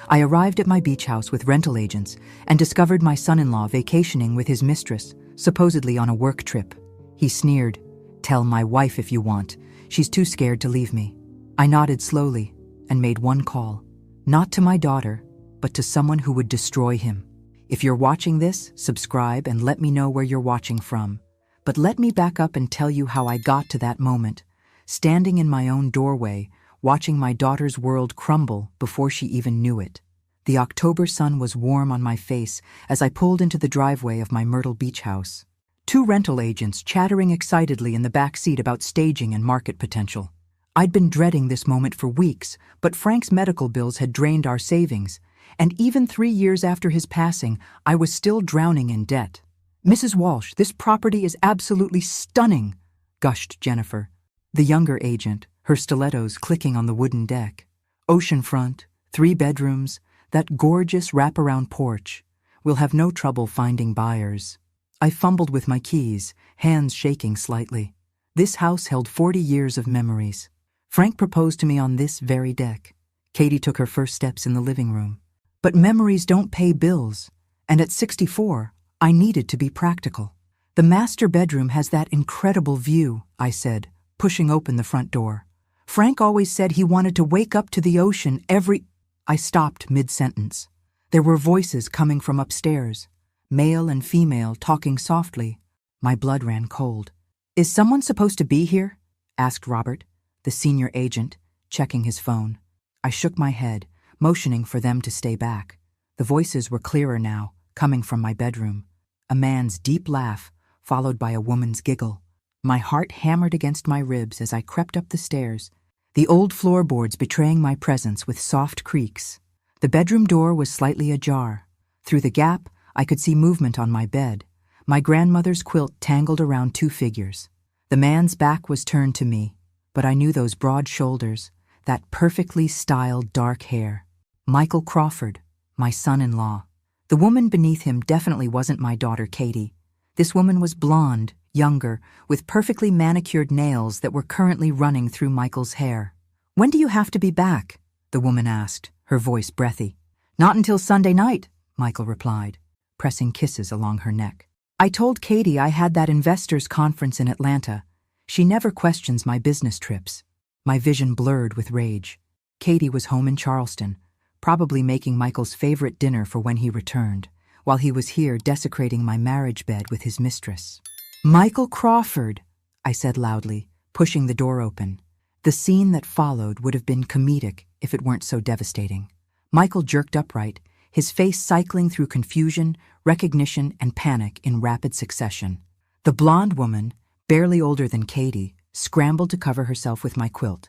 I arrived at my beach house with rental agents and discovered my son-in-law vacationing with his mistress, supposedly on a work trip. He sneered, "Tell my wife if you want. She's too scared to leave me." I nodded slowly and made one call, not to my daughter, but to someone who would destroy him. If you're watching this, subscribe and let me know where you're watching from. But let me back up and tell you how I got to that moment, standing in my own doorway, watching my daughter's world crumble before she even knew it. The October sun was warm on my face as I pulled into the driveway of my Myrtle Beach house. Two rental agents chattering excitedly in the back seat about staging and market potential. I'd been dreading this moment for weeks, but Frank's medical bills had drained our savings, and even 3 years after his passing, I was still drowning in debt. "Mrs. Walsh, this property is absolutely stunning," gushed Jennifer, the younger agent, her stilettos clicking on the wooden deck. "Oceanfront, 3 bedrooms, that gorgeous wraparound porch. We'll have no trouble finding buyers." I fumbled with my keys, hands shaking slightly. This house held 40 years of memories. Frank proposed to me on this very deck. Katie took her first steps in the living room. But memories don't pay bills, and at 64, I needed to be practical. "The master bedroom has that incredible view," I said, pushing open the front door. "Frank always said he wanted to wake up to the ocean every—" I stopped mid-sentence. There were voices coming from upstairs, male and female talking softly. My blood ran cold. "Is someone supposed to be here?" asked Robert, the senior agent, checking his phone. I shook my head, motioning for them to stay back. The voices were clearer now, coming from my bedroom. A man's deep laugh, followed by a woman's giggle. My heart hammered against my ribs as I crept up the stairs, the old floorboards betraying my presence with soft creaks. The bedroom door was slightly ajar. Through the gap, I could see movement on my bed, my grandmother's quilt tangled around 2 figures. The man's back was turned to me, but I knew those broad shoulders, that perfectly styled dark hair. Michael Crawford, my son-in-law. The woman beneath him definitely wasn't my daughter Katie. This woman was blonde, younger, with perfectly manicured nails that were currently running through Michael's hair. "When do you have to be back?" the woman asked, her voice breathy. "Not until Sunday night," Michael replied, pressing kisses along her neck. "I told Katie I had that investors' conference in Atlanta. She never questions my business trips." My vision blurred with rage. Katie was home in Charleston, probably making Michael's favorite dinner for when he returned, while he was here desecrating my marriage bed with his mistress. "Michael Crawford," I said loudly, pushing the door open. The scene that followed would have been comedic if it weren't so devastating. Michael jerked upright, his face cycling through confusion, recognition, and panic in rapid succession. The blonde woman, barely older than Katie, scrambled to cover herself with my quilt.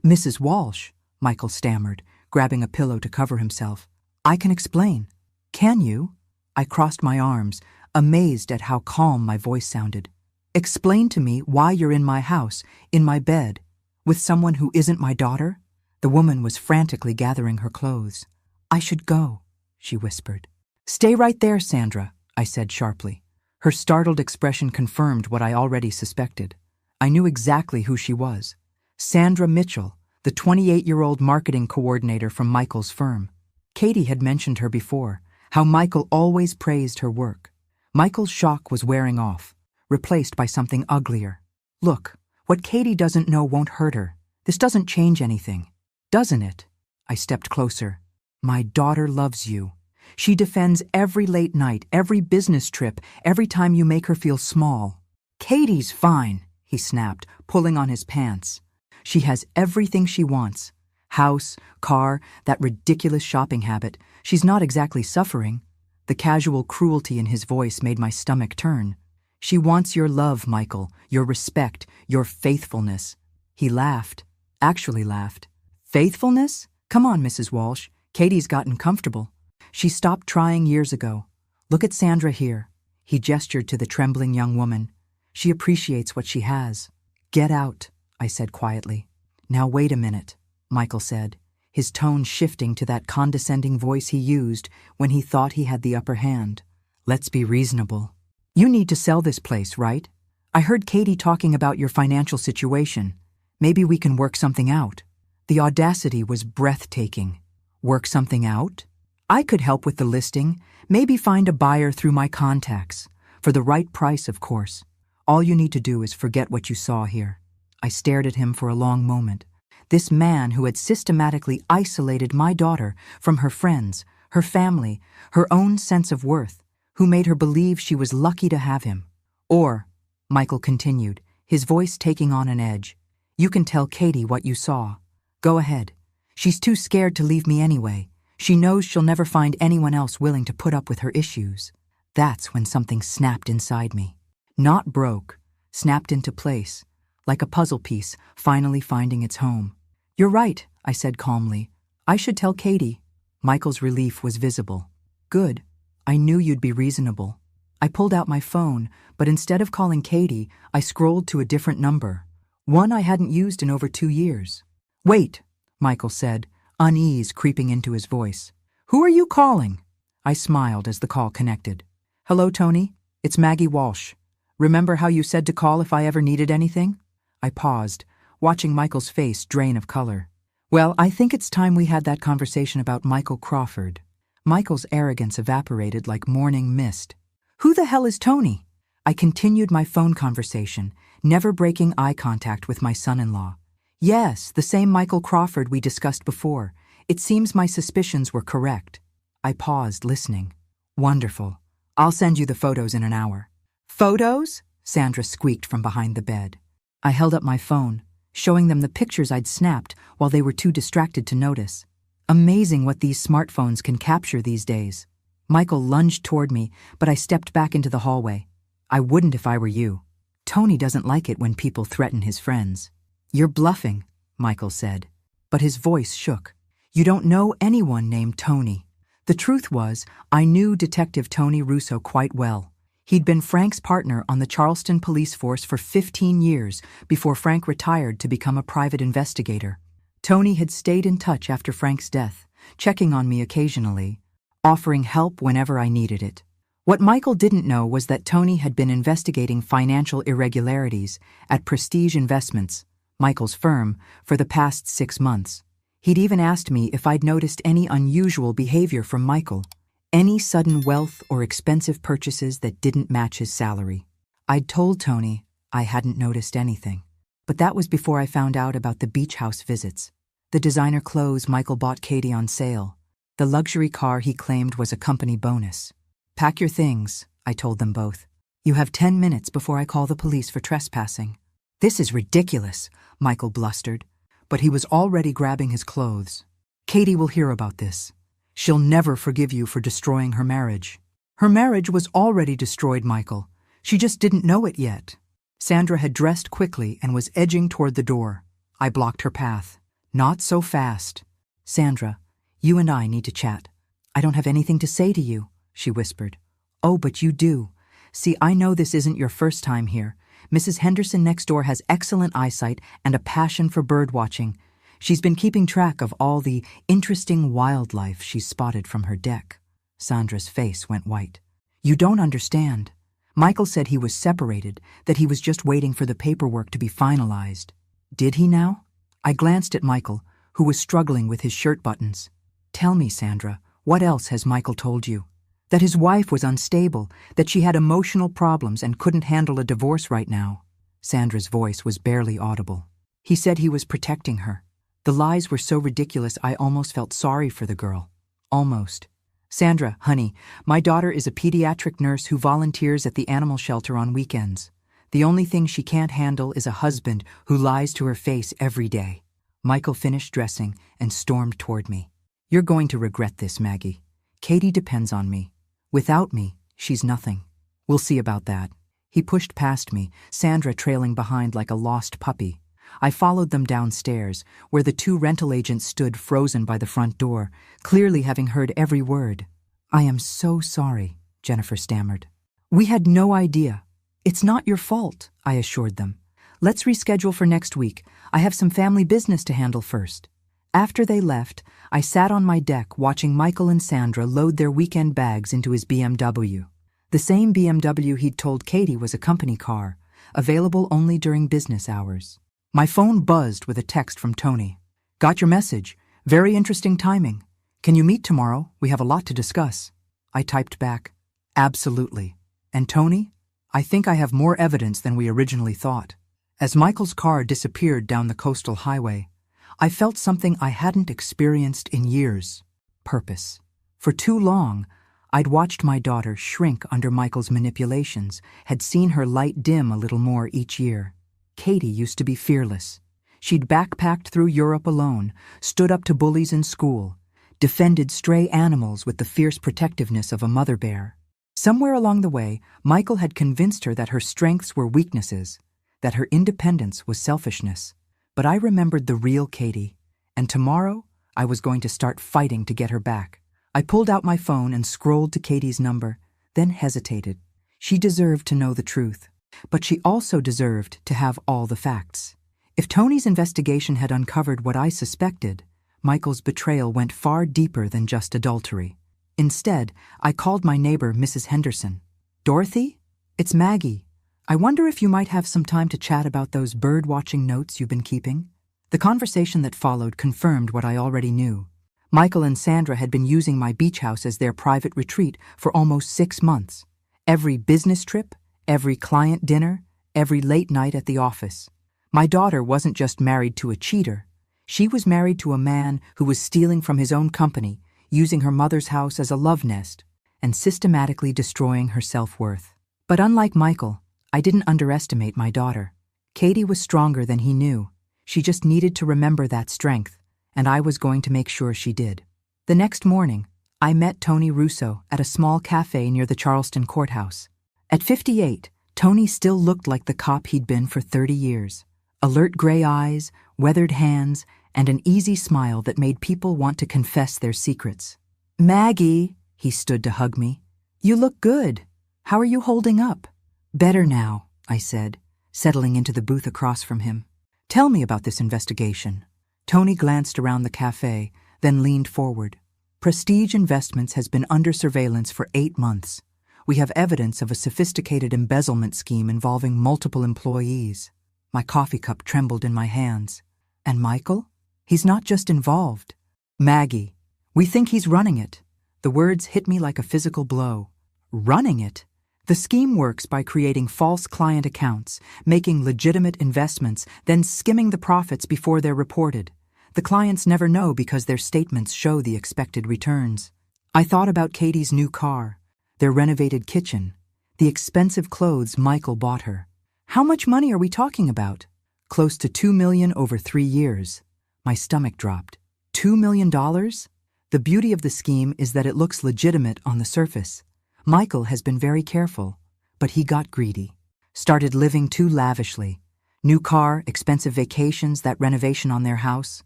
"Mrs. Walsh," Michael stammered, grabbing a pillow to cover himself. "I can explain." "Can you?" I crossed my arms, amazed at how calm my voice sounded. "Explain to me why you're in my house, in my bed, with someone who isn't my daughter?" The woman was frantically gathering her clothes. "I should go," she whispered. "Stay right there, Sandra," I said sharply. Her startled expression confirmed what I already suspected. I knew exactly who she was. Sandra Mitchell, the 28-year-old marketing coordinator from Michael's firm. Katie had mentioned her before, how Michael always praised her work. Michael's shock was wearing off, replaced by something uglier. "Look, what Katie doesn't know won't hurt her. This doesn't change anything. Doesn't it?" I stepped closer. "My daughter loves you. She defends every late night, every business trip, every time you make her feel small." "Katie's fine," he snapped, pulling on his pants. "She has everything she wants. House, car, that ridiculous shopping habit. She's not exactly suffering." The casual cruelty in his voice made my stomach turn. "She wants your love, Michael, your respect, your faithfulness." He laughed, actually laughed. "Faithfulness? Come on, Mrs. Walsh. Katie's gotten comfortable. She stopped trying years ago. Look at Sandra here." He gestured to the trembling young woman. "She appreciates what she has." "Get out," I said quietly. "Now wait a minute," Michael said, his tone shifting to that condescending voice he used when he thought he had the upper hand. "Let's be reasonable. You need to sell this place, right? I heard Katie talking about your financial situation. Maybe we can work something out." The audacity was breathtaking. Work something out? I could help with the listing, maybe find a buyer through my contacts. For the right price, of course. All you need to do is forget what you saw here. I stared at him for a long moment. This man who had systematically isolated my daughter from her friends, her family, her own sense of worth, who made her believe she was lucky to have him. Or, Michael continued, his voice taking on an edge, you can tell Katie what you saw. Go ahead. She's too scared to leave me anyway. She knows she'll never find anyone else willing to put up with her issues. That's when something snapped inside me. Not broke, snapped into place, like a puzzle piece finally finding its home. You're right, I said calmly. I should tell Katie. Michael's relief was visible. Good. I knew you'd be reasonable. I pulled out my phone, but instead of calling Katie, I scrolled to a different number. One I hadn't used in over 2 years. Wait, Michael said, unease creeping into his voice. Who are you calling? I smiled as the call connected. Hello, Tony. It's Maggie Walsh. Remember how you said to call if I ever needed anything? I paused, watching Michael's face drain of color. Well, I think it's time we had that conversation about Michael Crawford. Michael's arrogance evaporated like morning mist. Who the hell is Tony? I continued my phone conversation, never breaking eye contact with my son-in-law. Yes, the same Michael Crawford we discussed before. It seems my suspicions were correct. I paused, listening. Wonderful. I'll send you the photos in an hour. Photos? Sandra squeaked from behind the bed. I held up my phone, showing them the pictures I'd snapped while they were too distracted to notice. Amazing what these smartphones can capture these days. Michael lunged toward me, but I stepped back into the hallway. I wouldn't if I were you. Tony doesn't like it when people threaten his friends. You're bluffing, Michael said, but his voice shook. You don't know anyone named Tony. The truth was, I knew Detective Tony Russo quite well. He'd been Frank's partner on the Charleston police force for 15 years before Frank retired to become a private investigator. Tony had stayed in touch after Frank's death, checking on me occasionally, offering help whenever I needed it. What Michael didn't know was that Tony had been investigating financial irregularities at Prestige Investments, Michael's firm, for the past 6 months. He'd even asked me if I'd noticed any unusual behavior from Michael, any sudden wealth or expensive purchases that didn't match his salary. I'd told Tony I hadn't noticed anything, but that was before I found out about the beach house visits, the designer clothes Michael bought Katie on sale, the luxury car he claimed was a company bonus. Pack your things, I told them both. You have 10 minutes before I call the police for trespassing. This is ridiculous, Michael blustered, but he was already grabbing his clothes. Katie will hear about this. She'll never forgive you for destroying her marriage. Her marriage was already destroyed, Michael. She just didn't know it yet. Sandra had dressed quickly and was edging toward the door. I blocked her path. Not so fast. Sandra, you and I need to chat. I don't have anything to say to you, she whispered. Oh, but you do. See, I know this isn't your first time here. Mrs. Henderson next door has excellent eyesight and a passion for bird watching. She's been keeping track of all the interesting wildlife she's spotted from her deck. Sandra's face went white. You don't understand. Michael said he was separated, that he was just waiting for the paperwork to be finalized. Did he now? I glanced at Michael, who was struggling with his shirt buttons. Tell me, Sandra, what else has Michael told you? That his wife was unstable, that she had emotional problems and couldn't handle a divorce right now. Sandra's voice was barely audible. He said he was protecting her. The lies were so ridiculous I almost felt sorry for the girl. Almost. Sandra, honey, my daughter is a pediatric nurse who volunteers at the animal shelter on weekends. The only thing she can't handle is a husband who lies to her face every day. Michael finished dressing and stormed toward me. You're going to regret this, Maggie. Katie depends on me. Without me, she's nothing. We'll see about that. He pushed past me, Sandra trailing behind like a lost puppy. I followed them downstairs, where the 2 rental agents stood frozen by the front door, clearly having heard every word. I am so sorry, Jennifer stammered. We had no idea. It's not your fault, I assured them. Let's reschedule for next week. I have some family business to handle first. After they left, I sat on my deck watching Michael and Sandra load their weekend bags into his BMW. The same BMW he'd told Katie was a company car, available only during business hours. My phone buzzed with a text from Tony. Got your message. Very interesting timing. Can you meet tomorrow? We have a lot to discuss. I typed back, absolutely. And Tony? I think I have more evidence than we originally thought. As Michael's car disappeared down the coastal highway, I felt something I hadn't experienced in years. Purpose. For too long, I'd watched my daughter shrink under Michael's manipulations, had seen her light dim a little more each year. Katie used to be fearless. She'd backpacked through Europe alone, stood up to bullies in school, defended stray animals with the fierce protectiveness of a mother bear. Somewhere along the way, Michael had convinced her that her strengths were weaknesses, that her independence was selfishness. But I remembered the real Katie, and tomorrow I was going to start fighting to get her back. I pulled out my phone and scrolled to Katie's number, then hesitated. She deserved to know the truth, but she also deserved to have all the facts. If Tony's investigation had uncovered what I suspected, Michael's betrayal went far deeper than just adultery. Instead, I called my neighbor, Mrs. Henderson. Dorothy? It's Maggie. I wonder if you might have some time to chat about those bird-watching notes you've been keeping? The conversation that followed confirmed what I already knew. Michael and Sandra had been using my beach house as their private retreat for almost 6 months. Every business trip, every client dinner, every late night at the office. My daughter wasn't just married to a cheater. She was married to a man who was stealing from his own company, using her mother's house as a love nest, and systematically destroying her self-worth. But unlike Michael, I didn't underestimate my daughter. Katie was stronger than he knew. She just needed to remember that strength, and I was going to make sure she did. The next morning, I met Tony Russo at a small cafe near the Charleston courthouse. At 58, Tony still looked like the cop he'd been for 30 years. Alert gray eyes, weathered hands, and an easy smile that made people want to confess their secrets. Maggie, he stood to hug me. You look good. How are you holding up? Better now, I said, settling into the booth across from him. Tell me about this investigation. Tony glanced around the cafe, then leaned forward. Prestige Investments has been under surveillance for 8 months. We have evidence of a sophisticated embezzlement scheme involving multiple employees. My coffee cup trembled in my hands. And Michael? He's not just involved. Maggie, we think he's running it. The words hit me like a physical blow. Running it? The scheme works by creating false client accounts, making legitimate investments, then skimming the profits before they're reported. The clients never know because their statements show the expected returns. I thought about Katie's new car, their renovated kitchen, the expensive clothes Michael bought her. How much money are we talking about? Close to $2 million over 3 years. My stomach dropped. $2 million? The beauty of the scheme is that it looks legitimate on the surface. Michael has been very careful, but he got greedy. Started living too lavishly. New car, expensive vacations, that renovation on their house.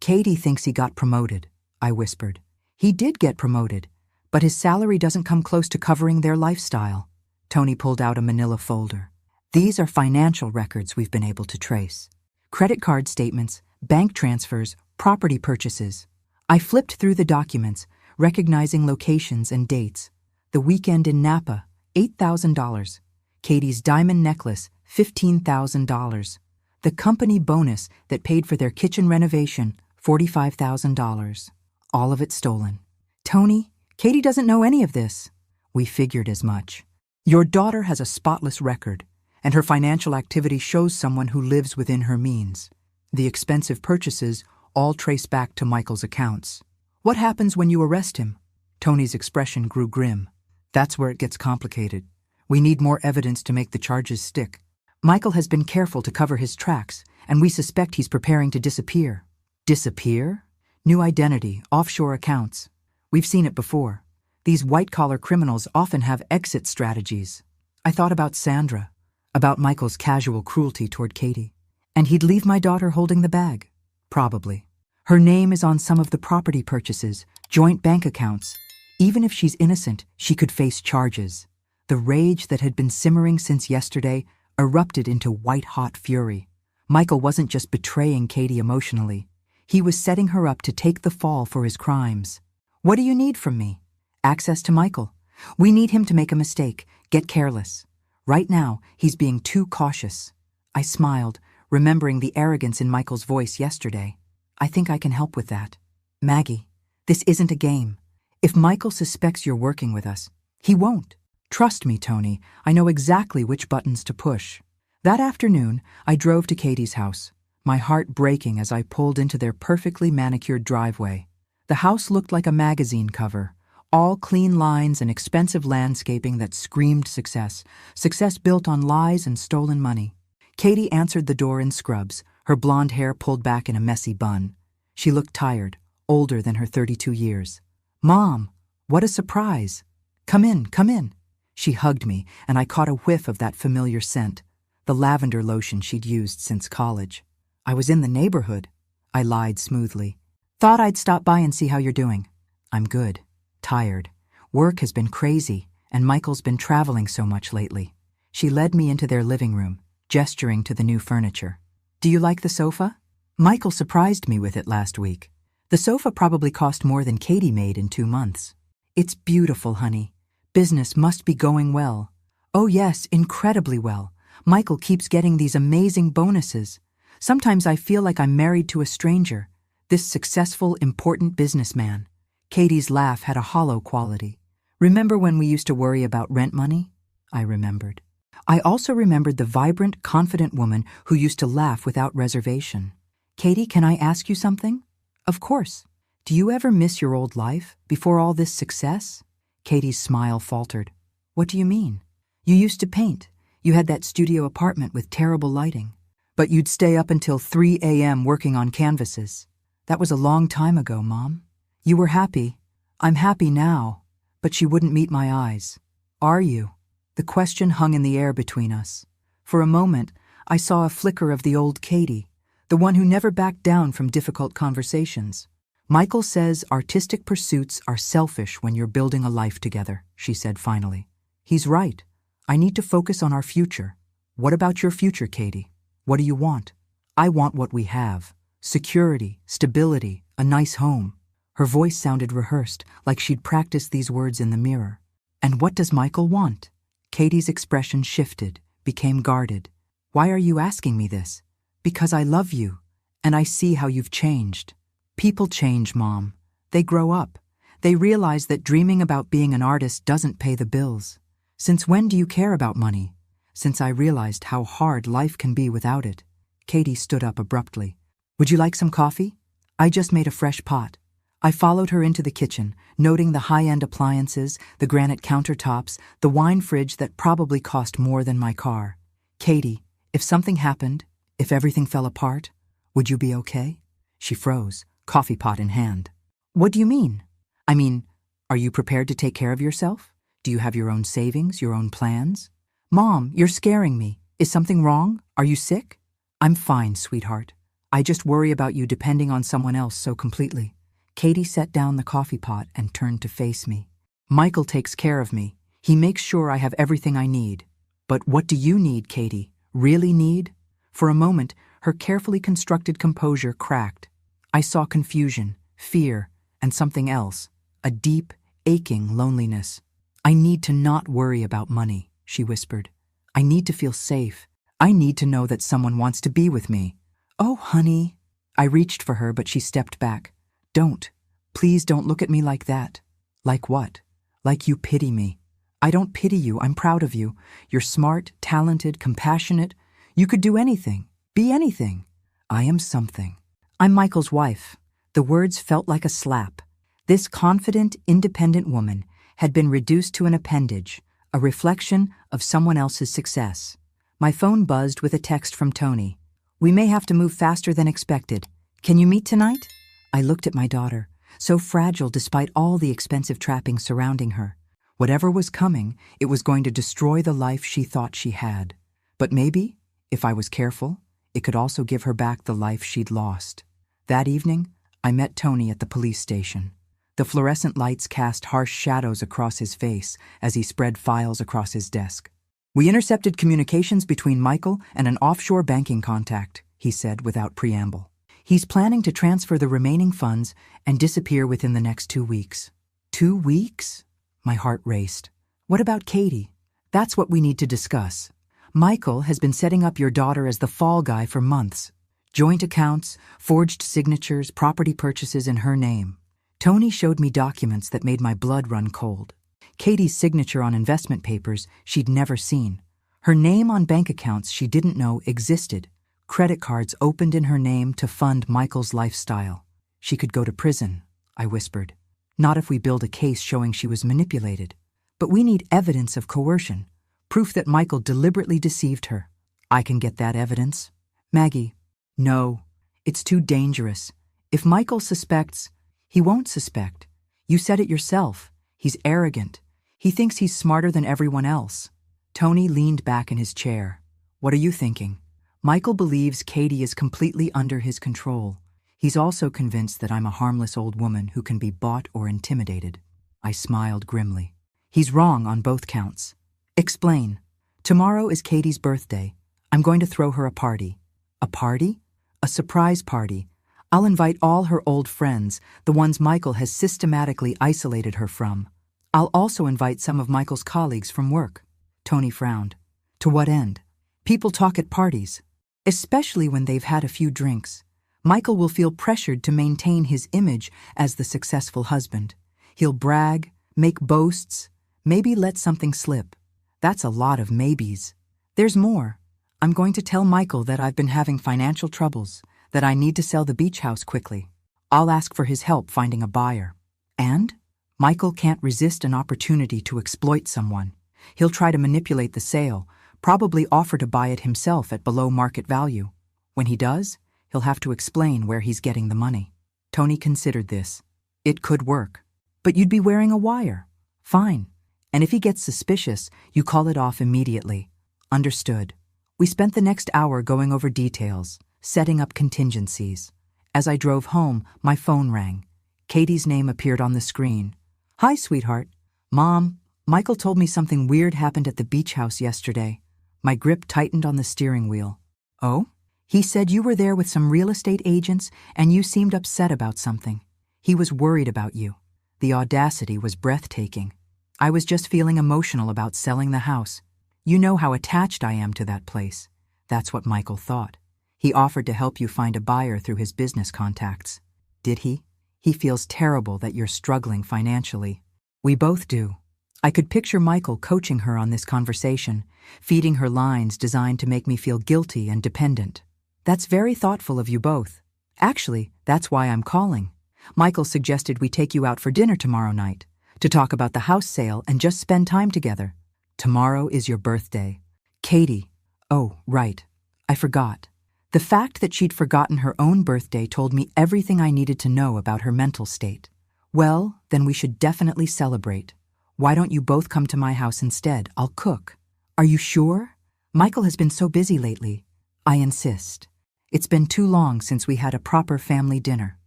Katie thinks he got promoted, I whispered. He did get promoted, but his salary doesn't come close to covering their lifestyle. Tony pulled out a manila folder. These are financial records we've been able to trace. Credit card statements, bank transfers, property purchases. I flipped through the documents, recognizing locations and dates. The weekend in Napa, $8,000. Katie's diamond necklace, $15,000. The company bonus that paid for their kitchen renovation, $45,000. All of it stolen. Tony, Katie doesn't know any of this. We figured as much. Your daughter has a spotless record, and her financial activity shows someone who lives within her means. The expensive purchases all trace back to Michael's accounts. What happens when you arrest him? Tony's expression grew grim. That's where it gets complicated. We need more evidence to make the charges stick. Michael has been careful to cover his tracks, and we suspect he's preparing to disappear. Disappear? New identity, offshore accounts. We've seen it before. These white-collar criminals often have exit strategies. I thought about Sandra, about Michael's casual cruelty toward Katie. And he'd leave my daughter holding the bag. Probably. Her name is on some of the property purchases, joint bank accounts. Even if she's innocent, she could face charges. The rage that had been simmering since yesterday erupted into white-hot fury. Michael wasn't just betraying Katie emotionally. He was setting her up to take the fall for his crimes. What do you need from me? Access to Michael. We need him to make a mistake, get careless. Right now, he's being too cautious. I smiled, remembering the arrogance in Michael's voice yesterday. I think I can help with that. Maggie, This isn't a game. If Michael suspects you're working with us, he won't. Trust me, Tony, I know exactly which buttons to push. That afternoon, I drove to Katie's house, my heart breaking as I pulled into their perfectly manicured driveway. The house looked like a magazine cover, all clean lines and expensive landscaping that screamed success, success built on lies and stolen money. Katie answered the door in scrubs, her blonde hair pulled back in a messy bun. She looked tired, older than her 32 years. "Mom, what a surprise. Come in, come in." She hugged me, and I caught a whiff of that familiar scent, the lavender lotion she'd used since college. "I was in the neighborhood," I lied smoothly. "Thought I'd stop by and see how you're doing." "I'm good. Tired. Work has been crazy, and Michael's been traveling so much lately." She led me into their living room, gesturing to the new furniture. "Do you like the sofa? Michael surprised me with it last week. The sofa probably cost more than Katie made in 2 months." "It's beautiful, honey. Business must be going well." "Oh yes, incredibly well. Michael keeps getting these amazing bonuses. Sometimes I feel like I'm married to a stranger, this successful, important businessman." Katie's laugh had a hollow quality. "Remember when we used to worry about rent money?" I remembered. I also remembered the vibrant, confident woman who used to laugh without reservation. "Katie, can I ask you something?" "Of course. Do you ever miss your old life, before all this success?" Katie's smile faltered. "What do you mean?" "You used to paint. You had that studio apartment with terrible lighting. But you'd stay up until 3 a.m. working on canvases. That was a long time ago, Mom. You were happy. I'm happy now." But she wouldn't meet my eyes. "Are you?" The question hung in the air between us. For a moment, I saw a flicker of the old Katie, the one who never backed down from difficult conversations. "Michael says artistic pursuits are selfish when you're building a life together," she said finally. "He's right. I need to focus on our future." "What about your future, Katie? What do you want?" "I want what we have. Security, stability, a nice home." Her voice sounded rehearsed, like she'd practiced these words in the mirror. "And what does Michael want?" Katie's expression shifted, became guarded. "Why are you asking me this?" "Because I love you, and I see how you've changed." "People change, Mom. They grow up. They realize that dreaming about being an artist doesn't pay the bills. Since when do you care about money?" "Since I realized how hard life can be without it." Katie stood up abruptly. "Would you like some coffee? I just made a fresh pot." I followed her into the kitchen, noting the high-end appliances, the granite countertops, the wine fridge that probably cost more than my car. "Katie, if something happened, if everything fell apart, would you be okay?" She froze, coffee pot in hand. "What do you mean?" "I mean, are you prepared to take care of yourself? Do you have your own savings, your own plans?" "Mom, you're scaring me. Is something wrong? Are you sick?" "I'm fine, sweetheart. I just worry about you depending on someone else so completely." Katie set down the coffee pot and turned to face me. "Michael takes care of me. He makes sure I have everything I need. But what do you need, Katie? Really need?" For a moment, her carefully constructed composure cracked. I saw confusion, fear, and something else, a deep, aching loneliness. "I need to not worry about money," she whispered. "I need to feel safe. I need to know that someone wants to be with me." "Oh, honey." I reached for her, but she stepped back. "Don't. Please don't look at me like that." "Like what?" "Like you pity me." "I don't pity you. I'm proud of you. You're smart, talented, compassionate. You could do anything. Be anything." "I am something. I'm Michael's wife." The words felt like a slap. This confident, independent woman had been reduced to an appendage, a reflection of someone else's success. My phone buzzed with a text from Tony. "We may have to move faster than expected. Can you meet tonight?" I looked at my daughter, so fragile despite all the expensive trappings surrounding her. Whatever was coming, it was going to destroy the life she thought she had. But maybe, if I was careful, it could also give her back the life she'd lost. That evening, I met Tony at the police station. The fluorescent lights cast harsh shadows across his face as he spread files across his desk. "We intercepted communications between Michael and an offshore banking contact," he said without preamble. "He's planning to transfer the remaining funds and disappear within the next 2 weeks." 2 weeks? My heart raced. "What about Katie?" "That's what we need to discuss. Michael has been setting up your daughter as the fall guy for months. Joint accounts, forged signatures, property purchases in her name. Tony showed me documents that made my blood run cold. Katie's signature on investment papers she'd never seen. Her name on bank accounts she didn't know existed. Credit cards opened in her name to fund Michael's lifestyle. She could go to prison, I whispered. Not if we build a case showing she was manipulated. But we need evidence of coercion, proof that Michael deliberately deceived her. I can get that evidence. Maggie, no, it's too dangerous. If Michael suspects, he won't suspect. You said it yourself. He's arrogant. He thinks he's smarter than everyone else. Tony leaned back in his chair. What are you thinking? Michael believes Katie is completely under his control. He's also convinced that I'm a harmless old woman who can be bought or intimidated. I smiled grimly. He's wrong on both counts. Explain. Tomorrow is Katie's birthday. I'm going to throw her a party. A party? A surprise party. I'll invite all her old friends, the ones Michael has systematically isolated her from. I'll also invite some of Michael's colleagues from work. Tony frowned. To what end? People talk at parties, especially when they've had a few drinks. Michael will feel pressured to maintain his image as the successful husband. He'll brag, make boasts, maybe let something slip. That's a lot of maybes. There's more. I'm going to tell Michael that I've been having financial troubles, that I need to sell the beach house quickly. I'll ask for his help finding a buyer. And Michael can't resist an opportunity to exploit someone. He'll try to manipulate the sale, probably offer to buy it himself at below market value. When he does, he'll have to explain where he's getting the money. Tony considered this. It could work. But you'd be wearing a wire. Fine. And if he gets suspicious, you call it off immediately. Understood. We spent the next hour going over details, setting up contingencies. As I drove home, my phone rang. Katie's name appeared on the screen. Hi, sweetheart. Mom, Michael told me something weird happened at the beach house yesterday. My grip tightened on the steering wheel. Oh? He said you were there with some real estate agents and you seemed upset about something. He was worried about you. The audacity was breathtaking. I was just feeling emotional about selling the house. You know how attached I am to that place. That's what Michael thought. He offered to help you find a buyer through his business contacts. Did he? He feels terrible that you're struggling financially. We both do. I could picture Michael coaching her on this conversation, feeding her lines designed to make me feel guilty and dependent. That's very thoughtful of you both. Actually, that's why I'm calling. Michael suggested we take you out for dinner tomorrow night, to talk about the house sale and just spend time together. Tomorrow is your birthday. Katie. Oh, right. I forgot. The fact that she'd forgotten her own birthday told me everything I needed to know about her mental state. Well, then we should definitely celebrate. Why don't you both come to my house instead? I'll cook. Are you sure? Michael has been so busy lately. I insist. It's been too long since we had a proper family dinner.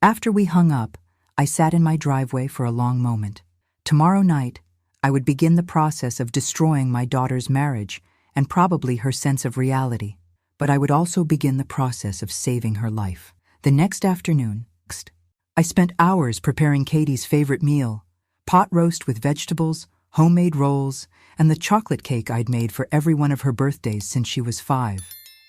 After we hung up, I sat in my driveway for a long moment. Tomorrow night, I would begin the process of destroying my daughter's marriage and probably her sense of reality. But I would also begin the process of saving her life. The next afternoon, I spent hours preparing Katie's favorite meal, pot roast with vegetables, homemade rolls, and the chocolate cake I'd made for every one of her birthdays since she was 5.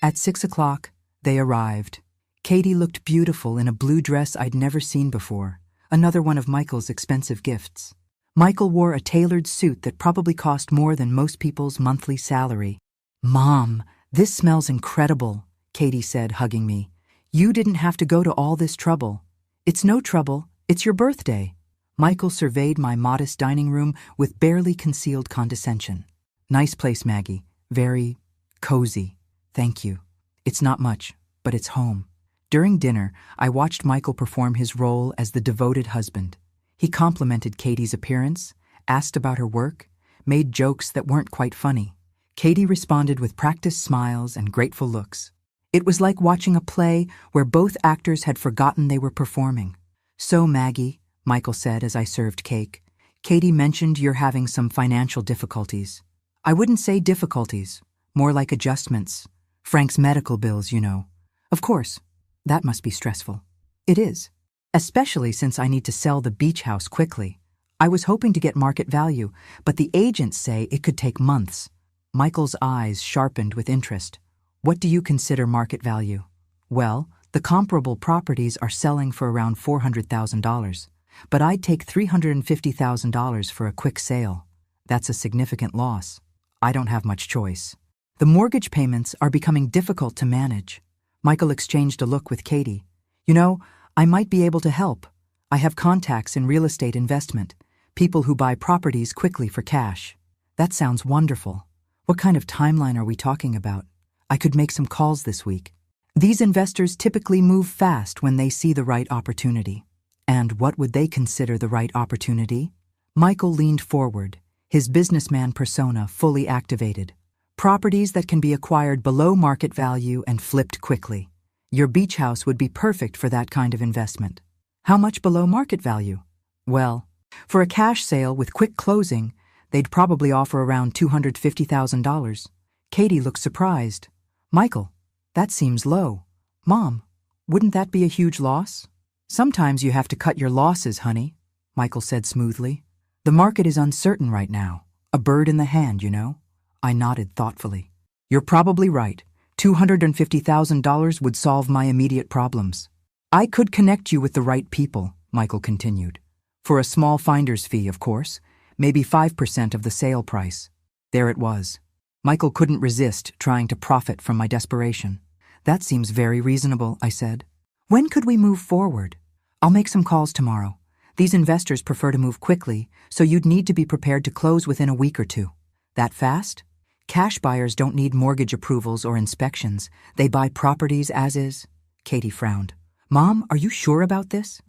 At 6 o'clock, they arrived. Katie looked beautiful in a blue dress I'd never seen before, another one of Michael's expensive gifts. Michael wore a tailored suit that probably cost more than most people's monthly salary. Mom, this smells incredible, Katie said, hugging me. You didn't have to go to all this trouble. It's no trouble, it's your birthday. Michael surveyed my modest dining room with barely concealed condescension. Nice place, Maggie. Very cozy. Thank you. It's not much, but it's home. During dinner, I watched Michael perform his role as the devoted husband. He complimented Katie's appearance, asked about her work, made jokes that weren't quite funny. Katie responded with practiced smiles and grateful looks. It was like watching a play where both actors had forgotten they were performing. So, Maggie, Michael said as I served cake, Katie mentioned you're having some financial difficulties. I wouldn't say difficulties, more like adjustments. Frank's medical bills, you know. Of course, that must be stressful. It is. Especially since I need to sell the beach house quickly. I was hoping to get market value, but the agents say it could take months. Michael's eyes sharpened with interest. What do you consider market value? Well, the comparable properties are selling for around $400,000. But I'd take $350,000 for a quick sale. That's a significant loss. I don't have much choice. The mortgage payments are becoming difficult to manage. Michael exchanged a look with Katie. You know, I might be able to help. I have contacts in real estate investment, people who buy properties quickly for cash. That sounds wonderful. What kind of timeline are we talking about? I could make some calls this week. These investors typically move fast when they see the right opportunity. And what would they consider the right opportunity? Michael leaned forward, his businessman persona fully activated. Properties that can be acquired below market value and flipped quickly. Your beach house would be perfect for that kind of investment. How much below market value? Well, for a cash sale with quick closing, they'd probably offer around $250,000. Katie looked surprised. Michael, that seems low. Mom, wouldn't that be a huge loss? Sometimes you have to cut your losses, honey, Michael said smoothly. The market is uncertain right now. A bird in the hand, you know. I nodded thoughtfully. You're probably right. $250,000 would solve my immediate problems. I could connect you with the right people, Michael continued. For a small finder's fee, of course, maybe 5% of the sale price. There it was. Michael couldn't resist trying to profit from my desperation. That seems very reasonable, I said. When could we move forward? I'll make some calls tomorrow. These investors prefer to move quickly, so you'd need to be prepared to close within a week or two. That fast? Cash buyers don't need mortgage approvals or inspections. They buy properties as is. Katie frowned. Mom, are you sure about this?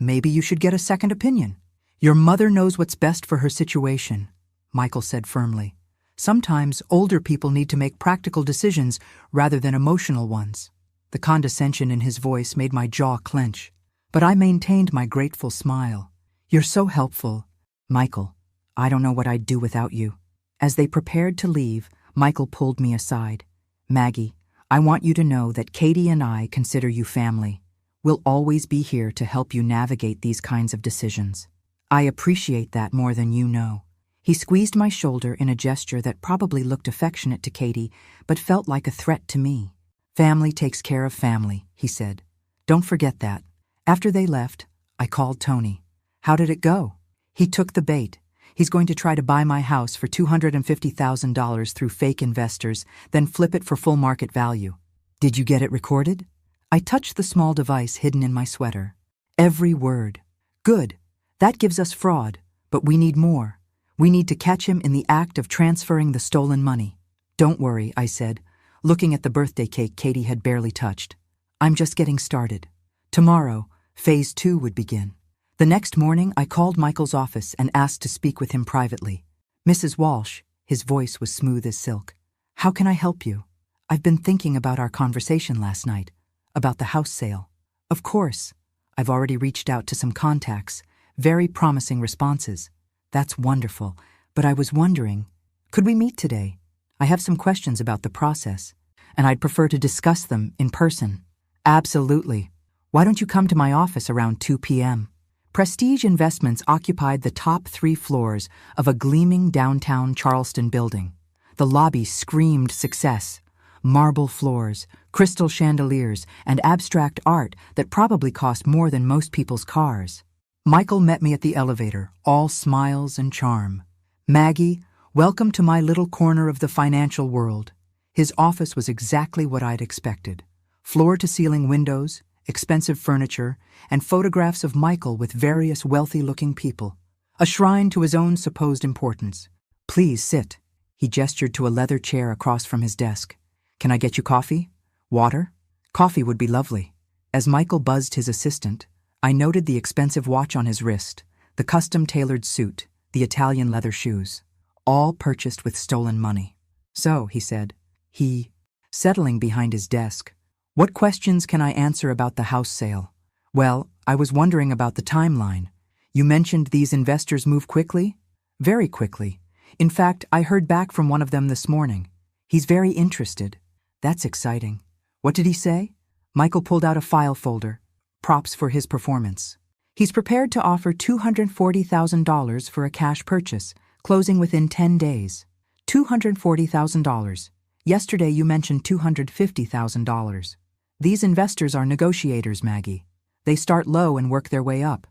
Maybe you should get a second opinion. Your mother knows what's best for her situation, Michael said firmly. Sometimes older people need to make practical decisions rather than emotional ones. The condescension in his voice made my jaw clench, but I maintained my grateful smile. You're so helpful. Michael, I don't know what I'd do without you. As they prepared to leave, Michael pulled me aside. Maggie, I want you to know that Katie and I consider you family. We'll always be here to help you navigate these kinds of decisions. I appreciate that more than you know. He squeezed my shoulder in a gesture that probably looked affectionate to Katie, but felt like a threat to me. Family takes care of family, he said. Don't forget that. After they left, I called Tony. How did it go? He took the bait. He's going to try to buy my house for $250,000 through fake investors, then flip it for full market value. Did you get it recorded? I touched the small device hidden in my sweater. Every word. Good. That gives us fraud, but we need more. We need to catch him in the act of transferring the stolen money. Don't worry, I said, looking at the birthday cake Katie had barely touched. I'm just getting started. Tomorrow, phase 2 would begin. The next morning, I called Michael's office and asked to speak with him privately. Mrs. Walsh, his voice was smooth as silk. How can I help you? I've been thinking about our conversation last night, about the house sale. Of course. I've already reached out to some contacts, very promising responses. That's wonderful, but I was wondering, could we meet today? I have some questions about the process, and I'd prefer to discuss them in person. Absolutely. Why don't you come to my office around 2 p.m.? Prestige Investments occupied the top 3 floors of a gleaming downtown Charleston building. The lobby screamed success. Marble floors, crystal chandeliers, and abstract art that probably cost more than most people's cars. Michael met me at the elevator, all smiles and charm. Maggie, welcome to my little corner of the financial world. His office was exactly what I'd expected. Floor-to-ceiling windows, expensive furniture, and photographs of Michael with various wealthy-looking people. A shrine to his own supposed importance. Please sit. He gestured to a leather chair across from his desk. Can I get you coffee? Water? Coffee would be lovely. As Michael buzzed his assistant, I noted the expensive watch on his wrist, the custom-tailored suit, the Italian leather shoes, all purchased with stolen money. So, he said, settling behind his desk, what questions can I answer about the house sale? Well, I was wondering about the timeline. You mentioned these investors move quickly? Very quickly. In fact, I heard back from one of them this morning. He's very interested. That's exciting. What did he say? Michael pulled out a file folder. Props for his performance. He's prepared to offer $240,000 for a cash purchase, closing within 10 days. $240,000. Yesterday you mentioned $250,000. These investors are negotiators, Maggie. They start low and work their way up.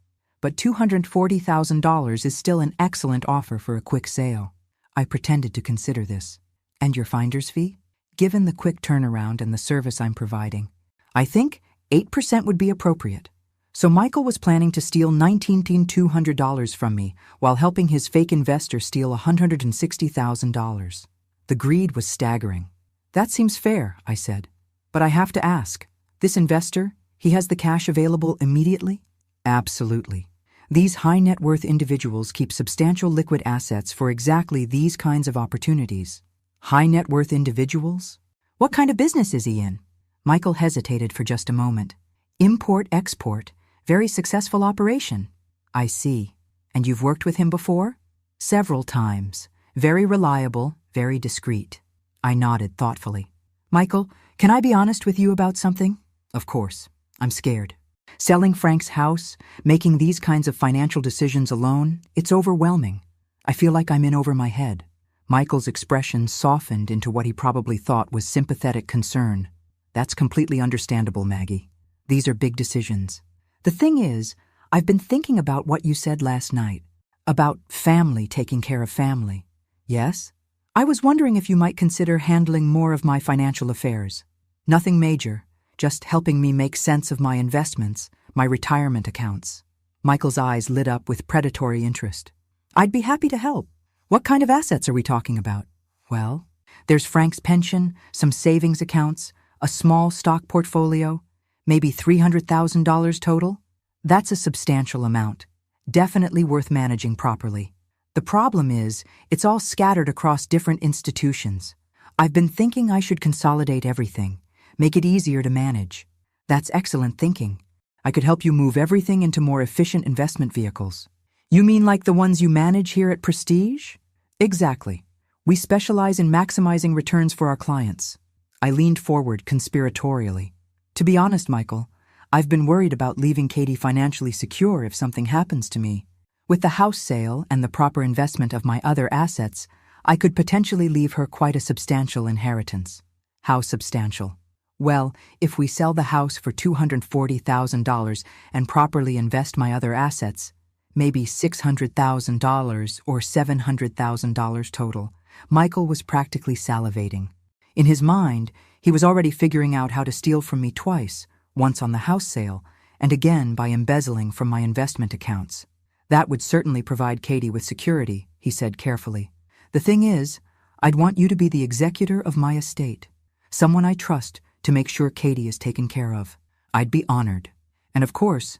but $240,000 is still an excellent offer for a quick sale. I pretended to consider this. And your finder's fee? Given the quick turnaround and the service I'm providing, I think 8% would be appropriate. So Michael was planning to steal $19,200 from me while helping his fake investor steal $160,000. The greed was staggering. That seems fair, I said. But I have to ask, this investor, he has the cash available immediately? Absolutely. These high net worth individuals keep substantial liquid assets for exactly these kinds of opportunities. High net worth individuals? What kind of business is he in? Michael hesitated for just a moment. Import-export. Very successful operation. I see. And you've worked with him before? Several times. Very reliable, very discreet. I nodded thoughtfully. Michael, can I be honest with you about something? Of course. I'm scared. Selling Frank's house, making these kinds of financial decisions alone, it's overwhelming. I feel like I'm in over my head. Michael's expression softened into what he probably thought was sympathetic concern. That's completely understandable, Maggie. These are big decisions. The thing is, I've been thinking about what you said last night, about family taking care of family. Yes? I was wondering if you might consider handling more of my financial affairs. Nothing major, just helping me make sense of my investments, my retirement accounts. Michael's eyes lit up with predatory interest. I'd be happy to help. What kind of assets are we talking about? Well, there's Frank's pension, some savings accounts, a small stock portfolio, maybe $300,000 total. That's a substantial amount. Definitely worth managing properly. The problem is, it's all scattered across different institutions. I've been thinking I should consolidate everything, make it easier to manage. That's excellent thinking. I could help you move everything into more efficient investment vehicles. You mean like the ones you manage here at Prestige? Exactly. We specialize in maximizing returns for our clients. I leaned forward conspiratorially. To be honest, Michael, I've been worried about leaving Katie financially secure if something happens to me. With the house sale and the proper investment of my other assets, I could potentially leave her quite a substantial inheritance. How substantial? Well, if we sell the house for $240,000 and properly invest my other assets, maybe $600,000 or $700,000 total. Michael was practically salivating. In his mind, he was already figuring out how to steal from me twice, once on the house sale, and again by embezzling from my investment accounts. That would certainly provide Katie with security, he said carefully. The thing is, I'd want you to be the executor of my estate, someone I trust to make sure Katie is taken care of. I'd be honored. And of course,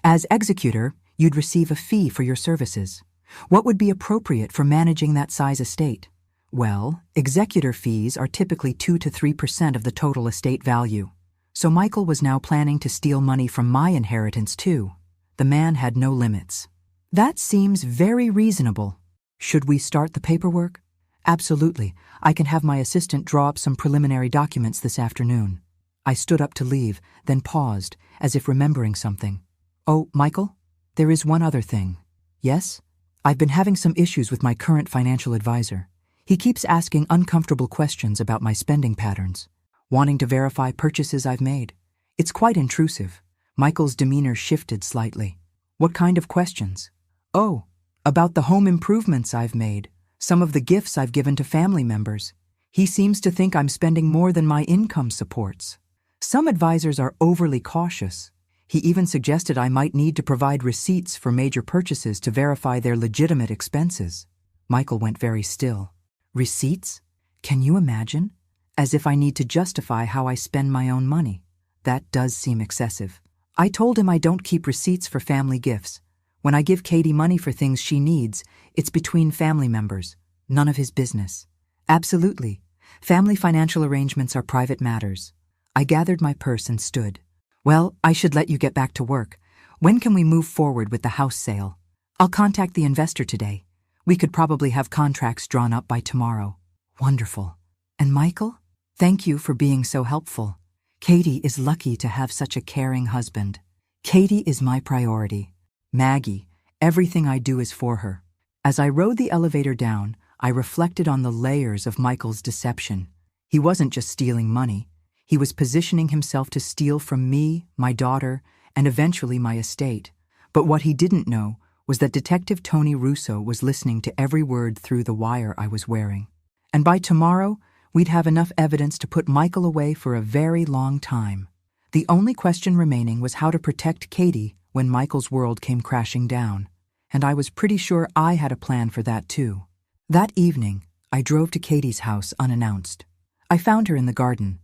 as executor, you'd receive a fee for your services. What would be appropriate for managing that size estate? Well, executor fees are typically 2 to 3% of the total estate value. So Michael was now planning to steal money from my inheritance too. The man had no limits. That seems very reasonable. Should we start the paperwork? Absolutely. I can have my assistant draw up some preliminary documents this afternoon. I stood up to leave, then paused, as if remembering something. Oh, Michael? There is one other thing. Yes? I've been having some issues with my current financial advisor. He keeps asking uncomfortable questions about my spending patterns, wanting to verify purchases I've made. It's quite intrusive. Michael's demeanor shifted slightly. What kind of questions? Oh, about the home improvements I've made, some of the gifts I've given to family members. He seems to think I'm spending more than my income supports. Some advisors are overly cautious. He even suggested I might need to provide receipts for major purchases to verify their legitimate expenses. Michael went very still. Receipts? Can you imagine? As if I need to justify how I spend my own money. That does seem excessive. I told him I don't keep receipts for family gifts. When I give Katie money for things she needs, it's between family members. None of his business. Absolutely. Family financial arrangements are private matters. I gathered my purse and stood. Well, I should let you get back to work. When can we move forward with the house sale? I'll contact the investor today. We could probably have contracts drawn up by tomorrow. Wonderful. And Michael? Thank you for being so helpful. Katie is lucky to have such a caring husband. Katie is my priority. Maggie, everything I do is for her. As I rode the elevator down, I reflected on the layers of Michael's deception. He wasn't just stealing money. He was positioning himself to steal from me, my daughter, and eventually my estate. But what he didn't know was that Detective Tony Russo was listening to every word through the wire I was wearing. And by tomorrow, we'd have enough evidence to put Michael away for a very long time. The only question remaining was how to protect Katie when Michael's world came crashing down. And I was pretty sure I had a plan for that too. That evening, I drove to Katie's house unannounced. I found her in the garden,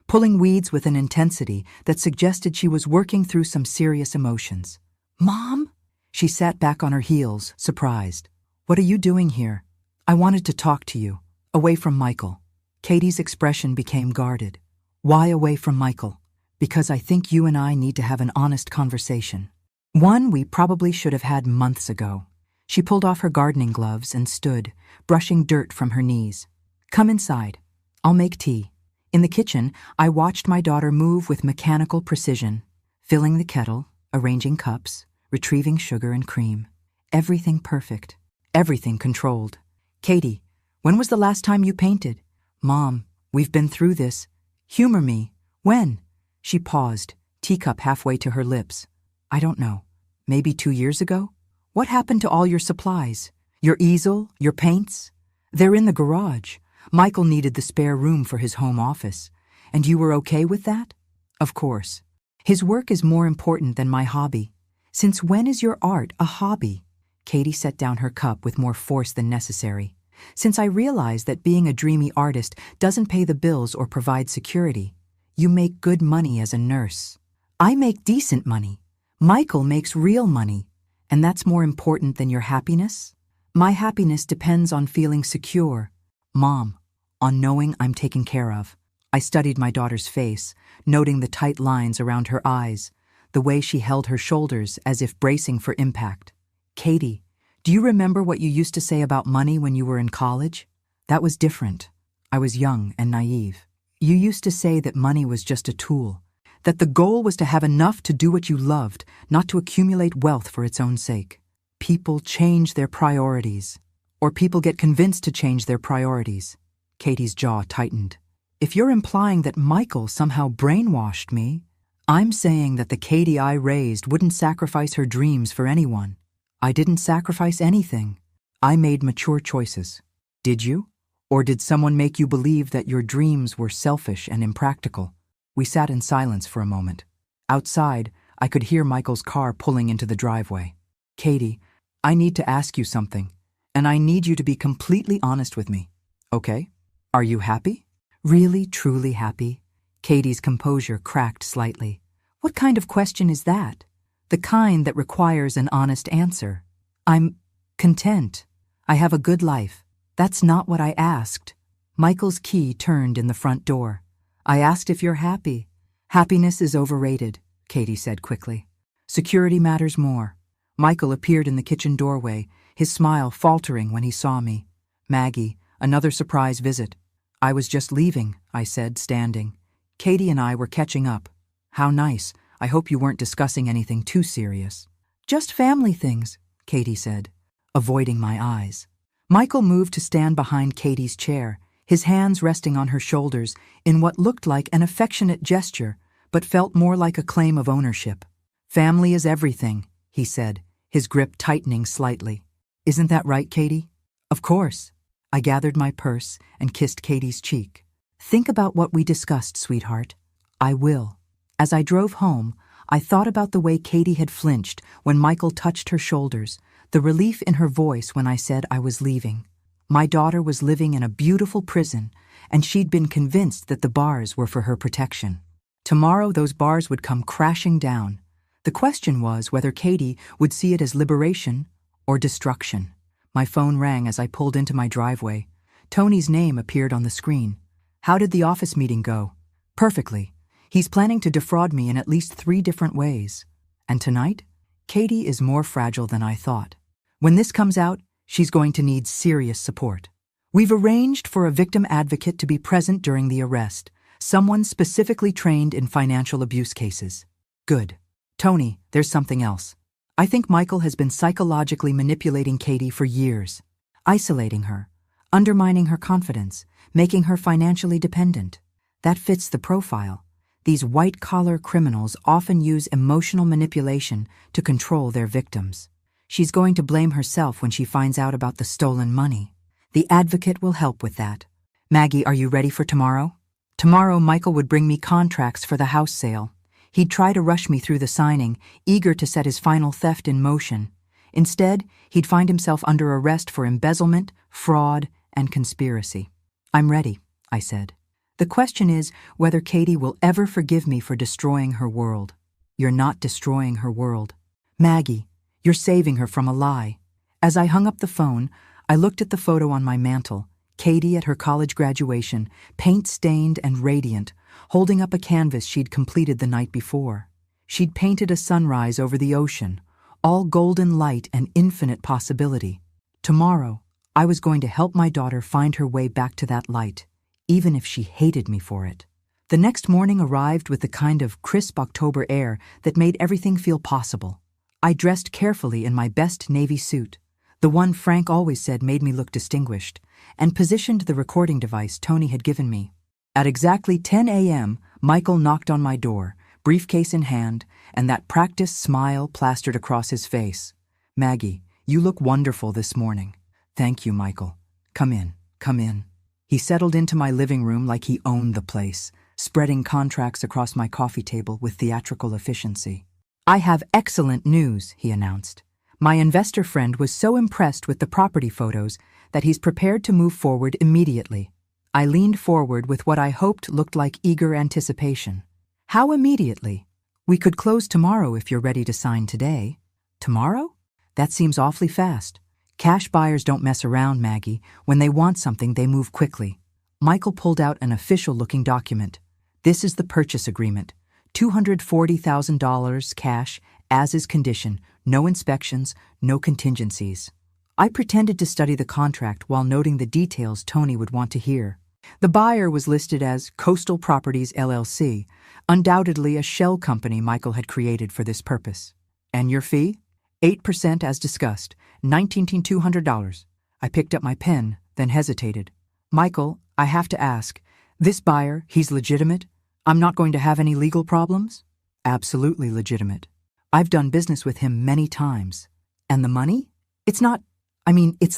pulling weeds with an intensity that suggested she was working through some serious emotions. "Mom?" She sat back on her heels, surprised. "What are you doing here?" "I wanted to talk to you, away from Michael." Katie's expression became guarded. "Why away from Michael?" "Because I think you and I need to have an honest conversation. One we probably should have had months ago." She pulled off her gardening gloves and stood, brushing dirt from her knees. "Come inside. I'll make tea." In the kitchen, I watched my daughter move with mechanical precision, filling the kettle, arranging cups, retrieving sugar and cream. Everything perfect. Everything controlled. "Katie, when was the last time you painted?" "Mom, we've been through this. Humor me. When?" She paused, teacup halfway to her lips. "I don't know. Maybe 2 years ago? What happened to all your supplies? Your easel, your paints? They're in the garage. Michael needed the spare room for his home office. And you were okay with that?" "Of course. His work is more important than my hobby." "Since when is your art a hobby?" Katie set down her cup with more force than necessary. "Since I realized that being a dreamy artist doesn't pay the bills or provide security. You make good money as a nurse. I make decent money. Michael makes real money. And that's more important than your happiness? My happiness depends on feeling secure. Mom, on knowing I'm taken care of." I studied my daughter's face, noting the tight lines around her eyes, the way she held her shoulders as if bracing for impact. "Katie, do you remember what you used to say about money when you were in college?" "That was different. I was young and naive. You used to say that money was just a tool, that the goal was to have enough to do what you loved, not to accumulate wealth for its own sake. People change their priorities, or people get convinced to change their priorities." Katie's jaw tightened. "If you're implying that Michael somehow brainwashed me, I'm saying that the Katie I raised wouldn't sacrifice her dreams for anyone. I didn't sacrifice anything. I made mature choices. Did you? Or did someone make you believe that your dreams were selfish and impractical?" We sat in silence for a moment. Outside, I could hear Michael's car pulling into the driveway. "Katie, I need to ask you something, and I need you to be completely honest with me. Okay? Are you happy?" "Really, truly happy?" Katie's composure cracked slightly. "What kind of question is that?" "The kind that requires an honest answer. I'm content. I have a good life." "That's not what I asked." Michael's key turned in the front door. "I asked if you're happy." "Happiness is overrated," Katie said quickly. "Security matters more." Michael appeared in the kitchen doorway, his smile faltering when he saw me. "Maggie, another surprise visit." "I was just leaving," I said, standing. "Katie and I were catching up." "How nice. I hope you weren't discussing anything too serious." "Just family things," Katie said, avoiding my eyes. Michael moved to stand behind Katie's chair, his hands resting on her shoulders in what looked like an affectionate gesture, but felt more like a claim of ownership. "Family is everything," he said, his grip tightening slightly. "Isn't that right, Katie?" "Of course." I gathered my purse and kissed Katie's cheek. "Think about what we discussed, sweetheart." "I will." As I drove home, I thought about the way Katie had flinched when Michael touched her shoulders, the relief in her voice when I said I was leaving. My daughter was living in a beautiful prison, and she'd been convinced that the bars were for her protection. Tomorrow those bars would come crashing down. The question was whether Katie would see it as liberation or destruction. My phone rang as I pulled into my driveway. Tony's name appeared on the screen. "How did the office meeting go?" "Perfectly. He's planning to defraud me in at least 3 different ways. And tonight? Katie is more fragile than I thought. When this comes out, she's going to need serious support. We've arranged for a victim advocate to be present during the arrest, someone specifically trained in financial abuse cases." "Good. Tony, there's something else. I think Michael has been psychologically manipulating Katie for years, isolating her, undermining her confidence, making her financially dependent. That fits the profile. These white-collar criminals often use emotional manipulation to control their victims. She's going to blame herself when she finds out about the stolen money. The advocate will help with that. Maggie, are you ready for tomorrow? Tomorrow, Michael would bring me contracts for the house sale. He'd try to rush me through the signing, eager to set his final theft in motion. Instead, he'd find himself under arrest for embezzlement, fraud, and conspiracy. I'm ready, I said. The question is whether Katie will ever forgive me for destroying her world. You're not destroying her world. Maggie, you're saving her from a lie. As I hung up the phone, I looked at the photo on my mantel, Katie at her college graduation, paint-stained and radiant, holding up a canvas she'd completed the night before. She'd painted a sunrise over the ocean, all golden light and infinite possibility. Tomorrow, I was going to help my daughter find her way back to that light, even if she hated me for it. The next morning arrived with the kind of crisp October air that made everything feel possible. I dressed carefully in my best navy suit, the one Frank always said made me look distinguished, and positioned the recording device Tony had given me. At exactly 10 a.m., Michael knocked on my door, briefcase in hand, and that practiced smile plastered across his face. Maggie, you look wonderful this morning. Thank you, Michael. Come in, come in. He settled into my living room like he owned the place, spreading contracts across my coffee table with theatrical efficiency. I have excellent news, he announced. My investor friend was so impressed with the property photos that he's prepared to move forward immediately. I leaned forward with what I hoped looked like eager anticipation. How immediately? We could close tomorrow if you're ready to sign today. Tomorrow? That seems awfully fast. Cash buyers don't mess around, Maggie. When they want something, they move quickly. Michael pulled out an official-looking document. This is the purchase agreement. $240,000 cash, as is condition, no inspections, no contingencies. I pretended to study the contract while noting the details Tony would want to hear. The buyer was listed as Coastal Properties LLC, undoubtedly a shell company Michael had created for this purpose. And your fee? 8% as discussed, $19,200. I picked up my pen, then hesitated. Michael, I have to ask, this buyer, he's legitimate? I'm not going to have any legal problems? Absolutely legitimate. I've done business with him many times. And the money? It's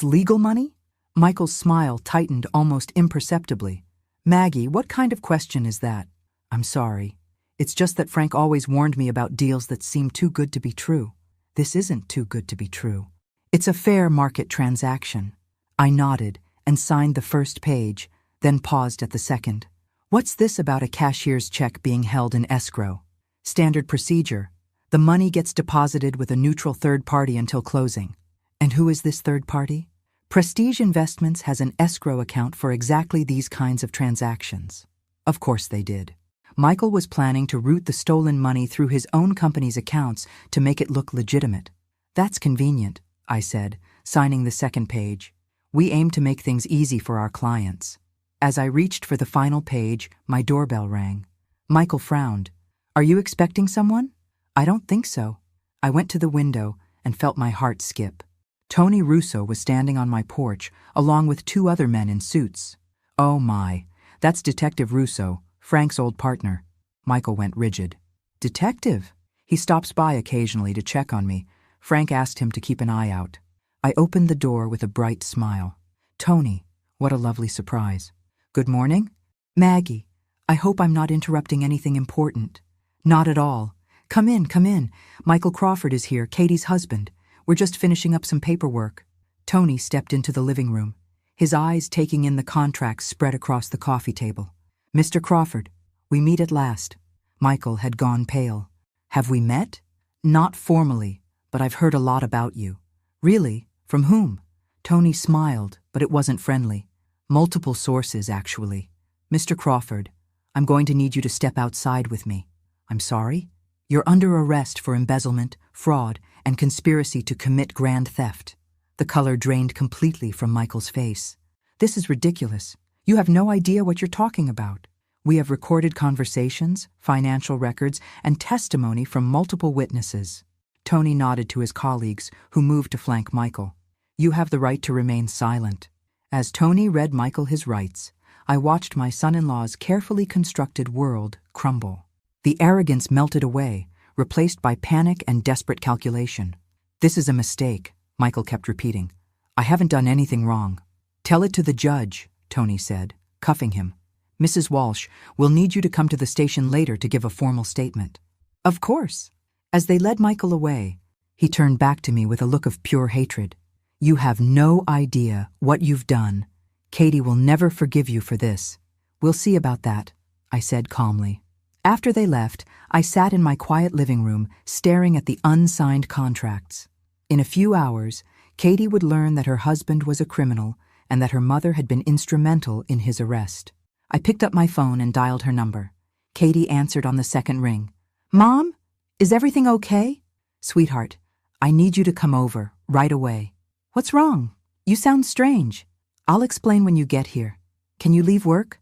legal money? Michael's smile tightened almost imperceptibly. Maggie, what kind of question is that? I'm sorry. It's just that Frank always warned me about deals that seem too good to be true. This isn't too good to be true. It's a fair market transaction. I nodded and signed the first page, then paused at the second. What's this about a cashier's check being held in escrow? Standard procedure. The money gets deposited with a neutral third party until closing. And who is this third party? Prestige Investments has an escrow account for exactly these kinds of transactions. Of course they did. Michael was planning to route the stolen money through his own company's accounts to make it look legitimate. That's convenient, I said, signing the second page. We aim to make things easy for our clients. As I reached for the final page, my doorbell rang. Michael frowned. Are you expecting someone? I don't think so. I went to the window and felt my heart skip. Tony Russo was standing on my porch, along with two other men in suits. Oh my, that's Detective Russo, Frank's old partner. Michael went rigid. Detective? He stops by occasionally to check on me. Frank asked him to keep an eye out. I opened the door with a bright smile. Tony, what a lovely surprise. Good morning? Maggie, I hope I'm not interrupting anything important. Not at all. Come in, come in. Michael Crawford is here, Katie's husband. We're just finishing up some paperwork. Tony stepped into the living room, his eyes taking in the contracts spread across the coffee table. Mr. Crawford, we meet at last. Michael had gone pale. Have we met? Not formally, but I've heard a lot about you. Really? From whom? Tony smiled, but it wasn't friendly. Multiple sources, actually. Mr. Crawford, I'm going to need you to step outside with me. I'm sorry? You're under arrest for embezzlement, fraud, and conspiracy to commit grand theft. The color drained completely from Michael's face. This is ridiculous. You have no idea what you're talking about. We have recorded conversations, financial records, and testimony from multiple witnesses. Tony nodded to his colleagues, who moved to flank Michael. You have the right to remain silent. As Tony read Michael his rights, I watched my son-in-law's carefully constructed world crumble. The arrogance melted away, replaced by panic and desperate calculation. "This is a mistake," Michael kept repeating. "I haven't done anything wrong." "Tell it to the judge," Tony said, cuffing him. "Mrs. Walsh, we'll need you to come to the station later to give a formal statement." "Of course." As they led Michael away, he turned back to me with a look of pure hatred. "You have no idea what you've done. Katie will never forgive you for this." "We'll see about that," I said calmly. After they left, I sat in my quiet living room, staring at the unsigned contracts. In a few hours, Katie would learn that her husband was a criminal and that her mother had been instrumental in his arrest. I picked up my phone and dialed her number. Katie answered on the second ring. "Mom, is everything okay?" "Sweetheart, I need you to come over, right away." "What's wrong? You sound strange." "I'll explain when you get here. Can you leave work?"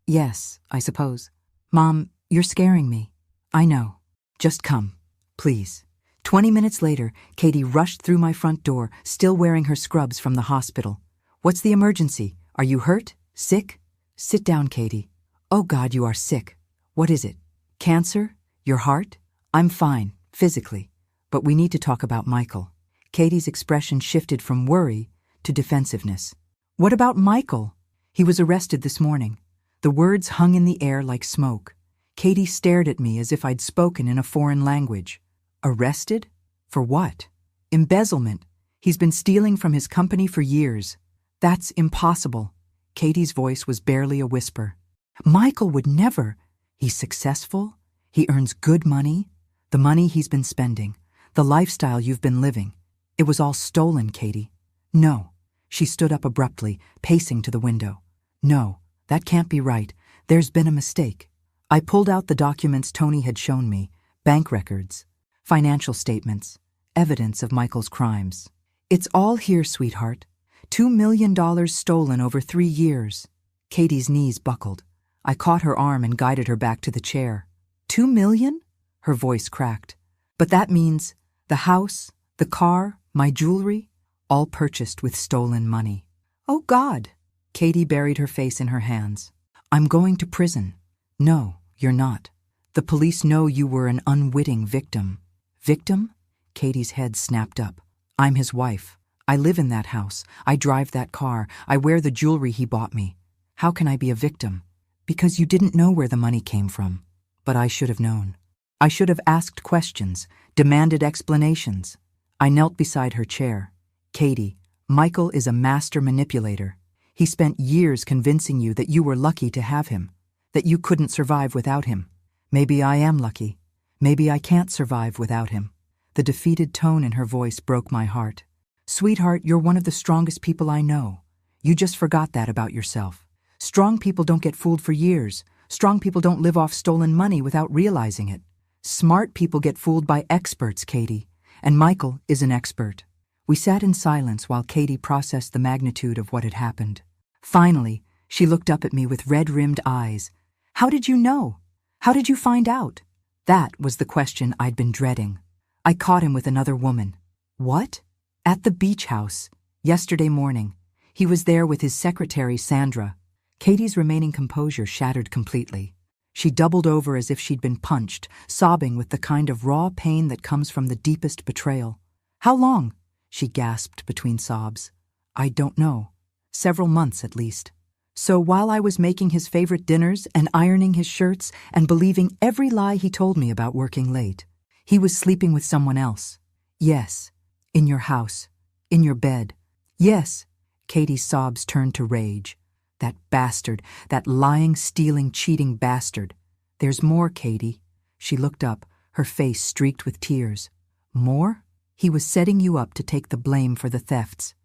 Yes, I suppose." "Mom, you're scaring me." "I know. Just come, please." 20 minutes later, Katie rushed through my front door, still wearing her scrubs from the hospital. "What's the emergency? Are you hurt? Sick?" "Sit down, Katie." "Oh God, you are sick. What is it? Cancer? Your heart?" "I'm fine, physically, but we need to talk about Michael." Katie's expression shifted from worry to defensiveness. "What about Michael? He was arrested this morning." The words hung in the air like smoke. Katie stared at me as if I'd spoken in a foreign language. "Arrested? For what?" "Embezzlement. He's been stealing from his company for years." "That's impossible." Katie's voice was barely a whisper. "Michael would never. He's successful. He earns good money. The money he's been spending. The lifestyle you've been living. It was all stolen, Katie." "No." She stood up abruptly, pacing to the window. "No, that can't be right. There's been a mistake." I pulled out the documents Tony had shown me, bank records, financial statements, evidence of Michael's crimes. "It's all here, sweetheart. $2 million stolen over 3 years." Katie's knees buckled. I caught her arm and guided her back to the chair. $2 million? Her voice cracked. "But that means the house, the car, my jewelry, all purchased with stolen money." "Oh God!" Katie buried her face in her hands. "I'm going to prison." "No, you're not. The police know you were an unwitting victim." "Victim?" Katie's head snapped up. "I'm his wife. I live in that house. I drive that car. I wear the jewelry he bought me. How can I be a victim?" "Because you didn't know where the money came from." "But I should have known. I should have asked questions, demanded explanations." I knelt beside her chair. "Katie, Michael is a master manipulator. He spent years convincing you that you were lucky to have him, that you couldn't survive without him. Maybe I am lucky. Maybe I can't survive without him." The defeated tone in her voice broke my heart. "Sweetheart, you're one of the strongest people I know. You just forgot that about yourself. Strong people don't get fooled for years. Strong people don't live off stolen money without realizing it. Smart people get fooled by experts, Katie. And Michael is an expert." We sat in silence while Katie processed the magnitude of what had happened. Finally, she looked up at me with red-rimmed eyes. "How did you know? How did you find out?" That was the question I'd been dreading. "I caught him with another woman." "What?" "At the beach house, yesterday morning. He was there with his secretary, Sandra." Katie's remaining composure shattered completely. She doubled over as if she'd been punched, sobbing with the kind of raw pain that comes from the deepest betrayal. "How long?" she gasped between sobs. "I don't know. Several months at least. So while I was making his favorite dinners and ironing his shirts and believing every lie he told me about working late, he was sleeping with someone else." "Yes. In your house. In your bed." "Yes." Katie's sobs turned to rage. "That bastard, that lying, stealing, cheating bastard. There's more, Katie." She looked up, her face streaked with tears. "More? He was setting you up to take the blame for the thefts.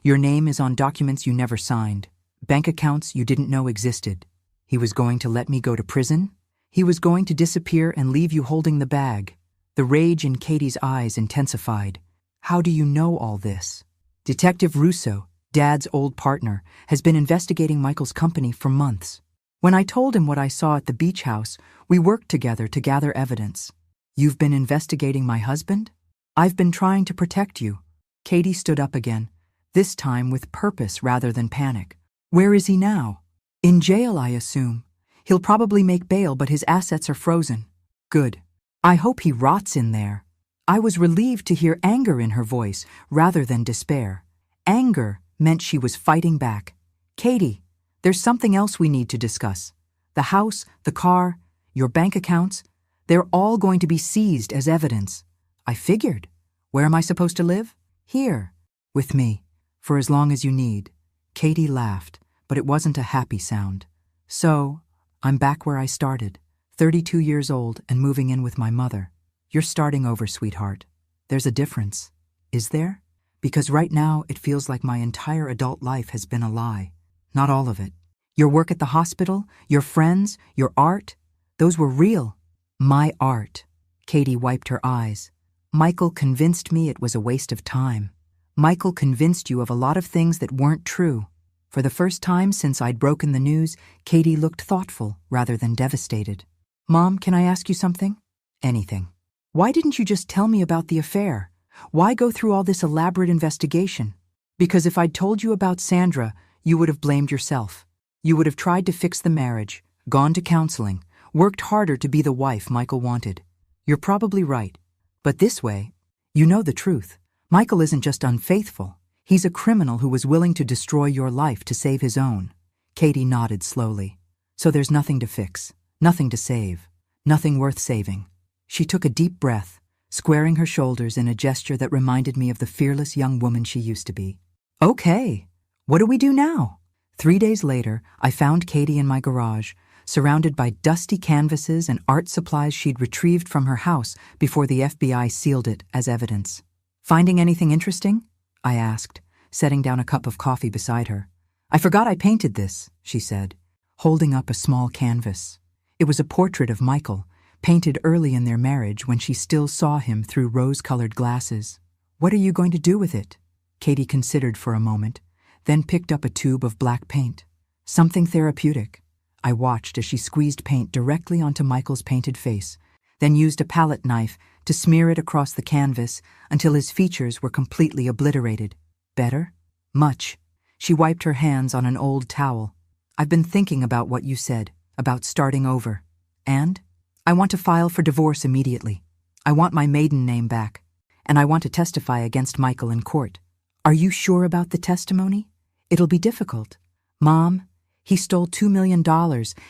Your name is on documents you never signed, bank accounts you didn't know existed. He was going to let me go to prison? He was going to disappear and leave you holding the bag." The rage in Katie's eyes intensified. "How do you know all this?" "Detective Russo, Dad's old partner, has been investigating Michael's company for months. When I told him what I saw at the beach house, we worked together to gather evidence." "You've been investigating my husband?" "I've been trying to protect you." Katie stood up again, this time with purpose rather than panic. "Where is he now?" "In jail, I assume. He'll probably make bail, but his assets are frozen. Good. I hope he rots in there. I was relieved to hear anger in her voice rather than despair. Anger meant she was fighting back. Katie, there's something else we need to discuss. The house, the car, your bank accounts, they're all going to be seized as evidence. I figured. Where am I supposed to live? Here. With me. For as long as you need. Katie laughed, but it wasn't a happy sound. So, I'm back where I started, 32 years old and moving in with my mother. You're starting over, sweetheart. There's a difference. Is there? Because right now it feels like my entire adult life has been a lie. Not all of it. Your work at the hospital, your friends, your art, those were real. My art. Katie wiped her eyes. Michael convinced me it was a waste of time. Michael convinced you of a lot of things that weren't true. For the first time since I'd broken the news, Katie looked thoughtful rather than devastated. Mom, can I ask you something? Anything. Why didn't you just tell me about the affair? Why go through all this elaborate investigation? Because if I'd told you about Sandra, you would have blamed yourself. You would have tried to fix the marriage, gone to counseling, worked harder to be the wife Michael wanted. You're probably right. But this way, you know the truth. Michael isn't just unfaithful. He's a criminal who was willing to destroy your life to save his own. Katie nodded slowly. So there's nothing to fix, nothing to save, nothing worth saving. She took a deep breath, squaring her shoulders in a gesture that reminded me of the fearless young woman she used to be. Okay, what do we do now? 3 days later, I found Katie in my garage, surrounded by dusty canvases and art supplies she'd retrieved from her house before the FBI sealed it as evidence. Finding anything interesting? I asked, setting down a cup of coffee beside her. I forgot I painted this, she said, holding up a small canvas. It was a portrait of Michael, painted early in their marriage when she still saw him through rose-colored glasses. What are you going to do with it? Katie considered for a moment, then picked up a tube of black paint. Something therapeutic. I watched as she squeezed paint directly onto Michael's painted face, then used a palette knife to smear it across the canvas until his features were completely obliterated. Better? Much. She wiped her hands on an old towel. I've been thinking about what you said, about starting over. And? I want to file for divorce immediately. I want my maiden name back. And I want to testify against Michael in court. Are you sure about the testimony? It'll be difficult. Mom, he stole $2 million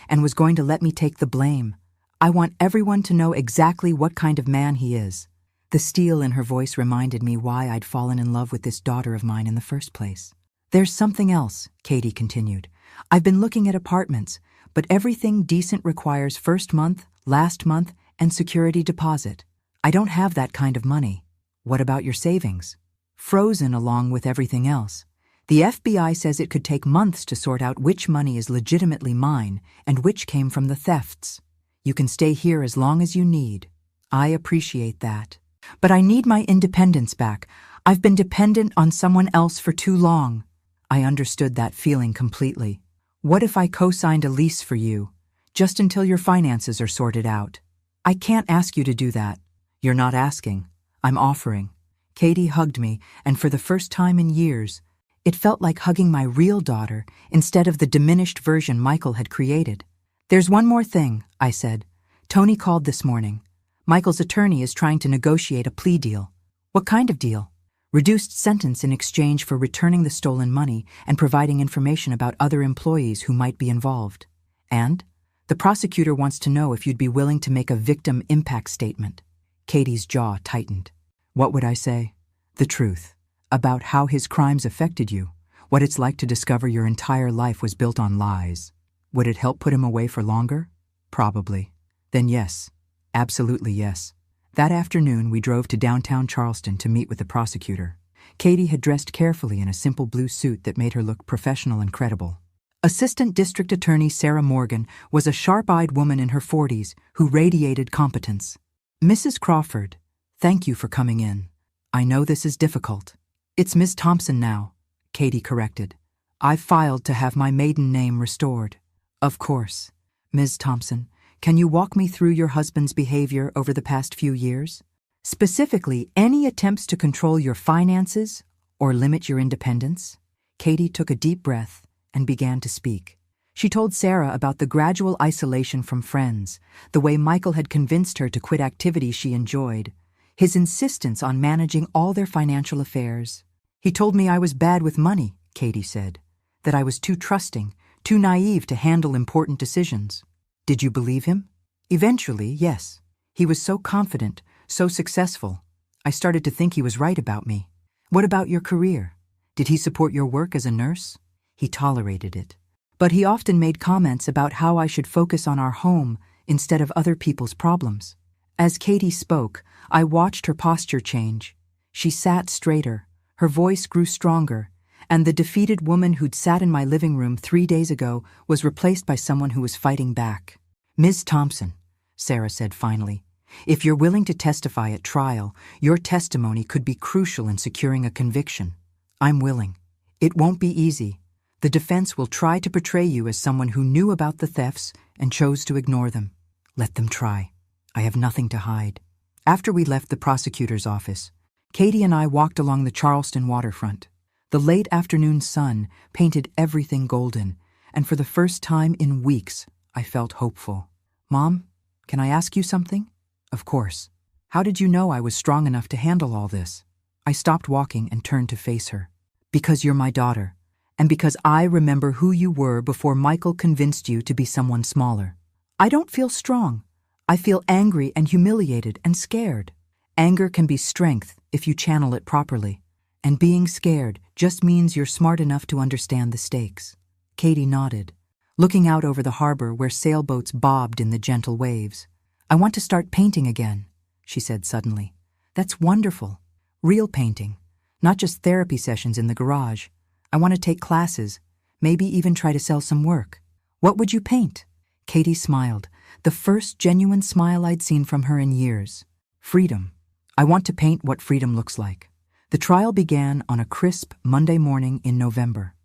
and was going to let me take the blame. I want everyone to know exactly what kind of man he is. The steel in her voice reminded me why I'd fallen in love with this daughter of mine in the first place. There's something else, Katie continued. I've been looking at apartments, but everything decent requires first month, last month, and security deposit. I don't have that kind of money. What about your savings? Frozen along with everything else. The FBI says it could take months to sort out which money is legitimately mine and which came from the thefts. You can stay here as long as you need. I appreciate that. But I need my independence back. I've been dependent on someone else for too long. I understood that feeling completely. What if I co-signed a lease for you, just until your finances are sorted out? I can't ask you to do that. You're not asking. I'm offering. Katie hugged me, and for the first time in years, it felt like hugging my real daughter instead of the diminished version Michael had created. There's one more thing, I said. Tony called this morning. Michael's attorney is trying to negotiate a plea deal. What kind of deal? Reduced sentence in exchange for returning the stolen money and providing information about other employees who might be involved. And the prosecutor wants to know if you'd be willing to make a victim impact statement. Katie's jaw tightened. What would I say? The truth. About how his crimes affected you. What it's like to discover your entire life was built on lies. Would it help put him away for longer? Probably. Then yes. Absolutely yes. That afternoon, we drove to downtown Charleston to meet with the prosecutor. Katie had dressed carefully in a simple blue suit that made her look professional and credible. Assistant District Attorney Sarah Morgan was a sharp-eyed woman in her 40s who radiated competence. Mrs. Crawford, thank you for coming in. I know this is difficult. It's Ms. Thompson now, Katie corrected. I've filed to have my maiden name restored. Of course. Ms. Thompson, can you walk me through your husband's behavior over the past few years? Specifically, any attempts to control your finances or limit your independence? Katie took a deep breath and began to speak. She told Sarah about the gradual isolation from friends, the way Michael had convinced her to quit activities she enjoyed, his insistence on managing all their financial affairs. He told me I was bad with money, Katie said, that I was too trusting, too naive to handle important decisions. Did you believe him? Eventually, yes. He was so confident, so successful. I started to think he was right about me. What about your career? Did he support your work as a nurse? He tolerated it. But he often made comments about how I should focus on our home instead of other people's problems. As Katie spoke, I watched her posture change. She sat straighter, her voice grew stronger, and the defeated woman who'd sat in my living room 3 days ago was replaced by someone who was fighting back. Ms. Thompson, Sarah said finally, if you're willing to testify at trial, your testimony could be crucial in securing a conviction. I'm willing. It won't be easy. The defense will try to portray you as someone who knew about the thefts and chose to ignore them. Let them try. I have nothing to hide. After we left the prosecutor's office, Katie and I walked along the Charleston waterfront. The late afternoon sun painted everything golden, and for the first time in weeks, I felt hopeful. Mom, can I ask you something? Of course. How did you know I was strong enough to handle all this? I stopped walking and turned to face her. Because you're my daughter, and because I remember who you were before Michael convinced you to be someone smaller. I don't feel strong. I feel angry and humiliated and scared. Anger can be strength if you channel it properly, and being scared just means you're smart enough to understand the stakes. Katie nodded, looking out over the harbor where sailboats bobbed in the gentle waves. I want to start painting again, she said suddenly. That's wonderful. Real painting, not just therapy sessions in the garage. I want to take classes, maybe even try to sell some work. What would you paint? Katie smiled, the first genuine smile I'd seen from her in years. Freedom. I want to paint what freedom looks like. The trial began on a crisp Monday morning in November.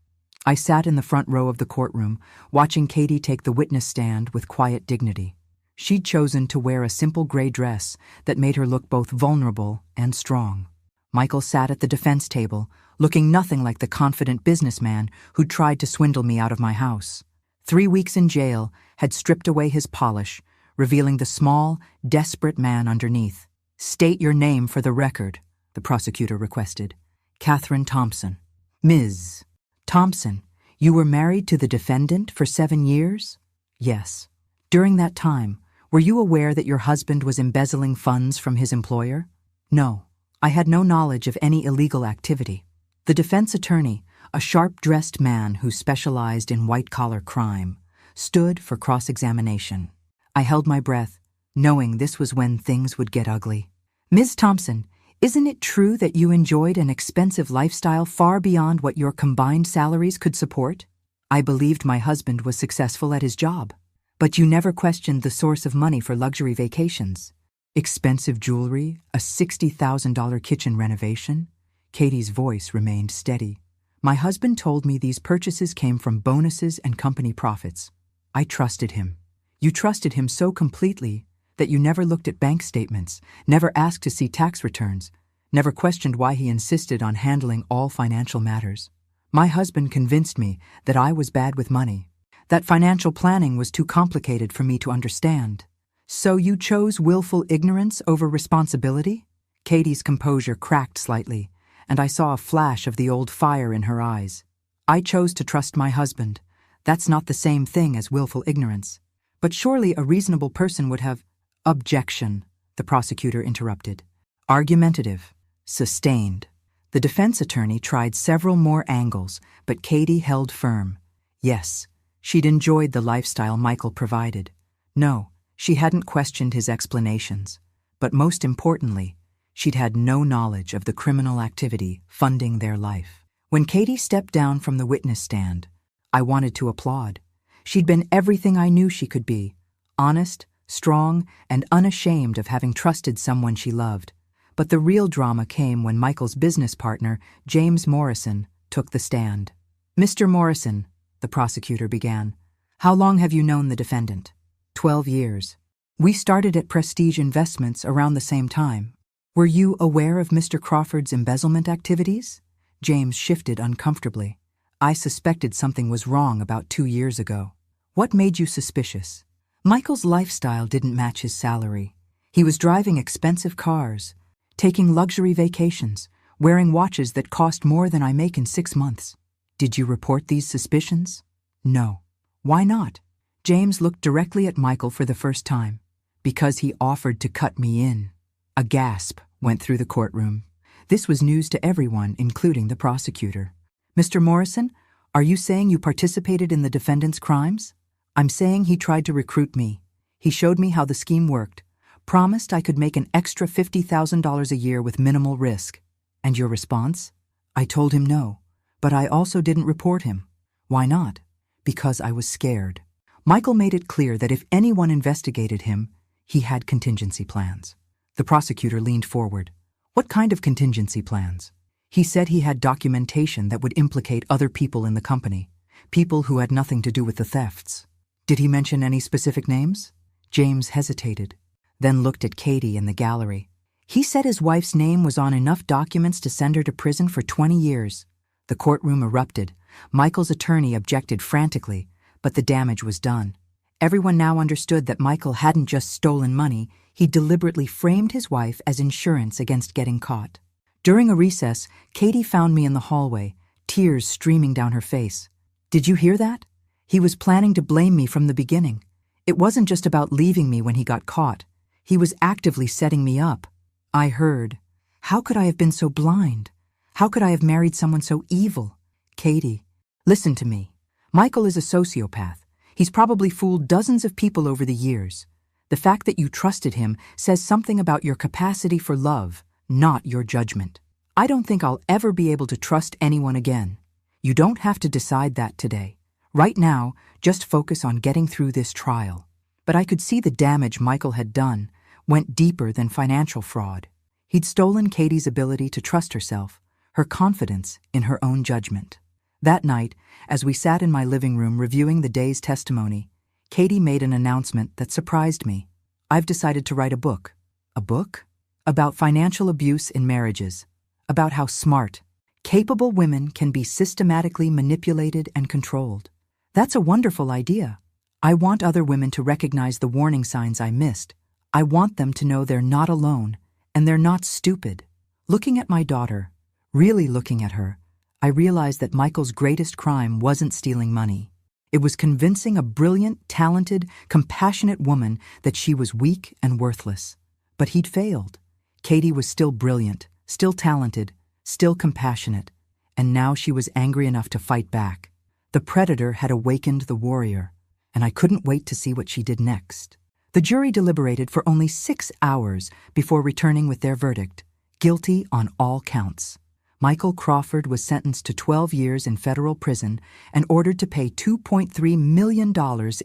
I sat in the front row of the courtroom, watching Katie take the witness stand with quiet dignity. She'd chosen to wear a simple gray dress that made her look both vulnerable and strong. Michael sat at the defense table, looking nothing like the confident businessman who'd tried to swindle me out of my house. 3 weeks in jail had stripped away his polish, revealing the small, desperate man underneath. State your name for the record, the prosecutor requested. Catherine Thompson. Ms. Thompson, you were married to the defendant for 7 years? Yes. During that time, were you aware that your husband was embezzling funds from his employer? No. I had no knowledge of any illegal activity. The defense attorney, a sharp-dressed man who specialized in white-collar crime, stood for cross-examination. I held my breath, knowing this was when things would get ugly. Ms. Thompson, isn't it true that you enjoyed an expensive lifestyle far beyond what your combined salaries could support? I believed my husband was successful at his job. But you never questioned the source of money for luxury vacations. Expensive jewelry, a $60,000 kitchen renovation. Katie's voice remained steady. My husband told me these purchases came from bonuses and company profits. I trusted him. You trusted him so completely that you never looked at bank statements, never asked to see tax returns, never questioned why he insisted on handling all financial matters. My husband convinced me that I was bad with money, that financial planning was too complicated for me to understand. So you chose willful ignorance over responsibility? Katie's composure cracked slightly, and I saw a flash of the old fire in her eyes. I chose to trust my husband. That's not the same thing as willful ignorance. But surely a reasonable person would have— Objection, the prosecutor interrupted. Argumentative. Sustained. The defense attorney tried several more angles, but Katie held firm. Yes, she'd enjoyed the lifestyle Michael provided. No, she hadn't questioned his explanations. But most importantly, she'd had no knowledge of the criminal activity funding their life. When Katie stepped down from the witness stand, I wanted to applaud. She'd been everything I knew she could be, honest, strong, and unashamed of having trusted someone she loved. But the real drama came when Michael's business partner, James Morrison, took the stand. Mr. Morrison, the prosecutor began, how long have you known the defendant? 12 years. We started at Prestige Investments around the same time. Were you aware of Mr. Crawford's embezzlement activities? James shifted uncomfortably. I suspected something was wrong about 2 years ago. What made you suspicious? Michael's lifestyle didn't match his salary. He was driving expensive cars, taking luxury vacations, wearing watches that cost more than I make in 6 months. Did you report these suspicions? No. Why not? James looked directly at Michael for the first time. Because he offered to cut me in. A gasp went through the courtroom. This was news to everyone, including the prosecutor. Mr. Morrison, are you saying you participated in the defendant's crimes? I'm saying he tried to recruit me. He showed me how the scheme worked, promised I could make an extra $50,000 a year with minimal risk. And your response? I told him no, but I also didn't report him. Why not? Because I was scared. Michael made it clear that if anyone investigated him, he had contingency plans. The prosecutor leaned forward. What kind of contingency plans? He said he had documentation that would implicate other people in the company, people who had nothing to do with the thefts. Did he mention any specific names? James hesitated, then looked at Katie in the gallery. He said his wife's name was on enough documents to send her to prison for 20 years. The courtroom erupted. Michael's attorney objected frantically, but the damage was done. Everyone now understood that Michael hadn't just stolen money, he deliberately framed his wife as insurance against getting caught. During a recess, Katie found me in the hallway, tears streaming down her face. Did you hear that? He was planning to blame me from the beginning. It wasn't just about leaving me when he got caught. He was actively setting me up. I heard. How could I have been so blind? How could I have married someone so evil? Katie, listen to me. Michael is a sociopath. He's probably fooled dozens of people over the years. The fact that you trusted him says something about your capacity for love, not your judgment. I don't think I'll ever be able to trust anyone again. You don't have to decide that today. Right now, just focus on getting through this trial. But I could see the damage Michael had done went deeper than financial fraud. He'd stolen Katie's ability to trust herself, her confidence in her own judgment. That night, as we sat in my living room reviewing the day's testimony, Katie made an announcement that surprised me. I've decided to write a book. A book? About financial abuse in marriages. About how smart, capable women can be systematically manipulated and controlled. That's a wonderful idea. I want other women to recognize the warning signs I missed. I want them to know they're not alone, and they're not stupid. Looking at my daughter, really looking at her, I realized that Michael's greatest crime wasn't stealing money. It was convincing a brilliant, talented, compassionate woman that she was weak and worthless. But he'd failed. Katie was still brilliant, still talented, still compassionate, and now she was angry enough to fight back. The predator had awakened the warrior, and I couldn't wait to see what she did next. The jury deliberated for only 6 hours before returning with their verdict, guilty on all counts. Michael Crawford was sentenced to 12 years in federal prison and ordered to pay $2.3 million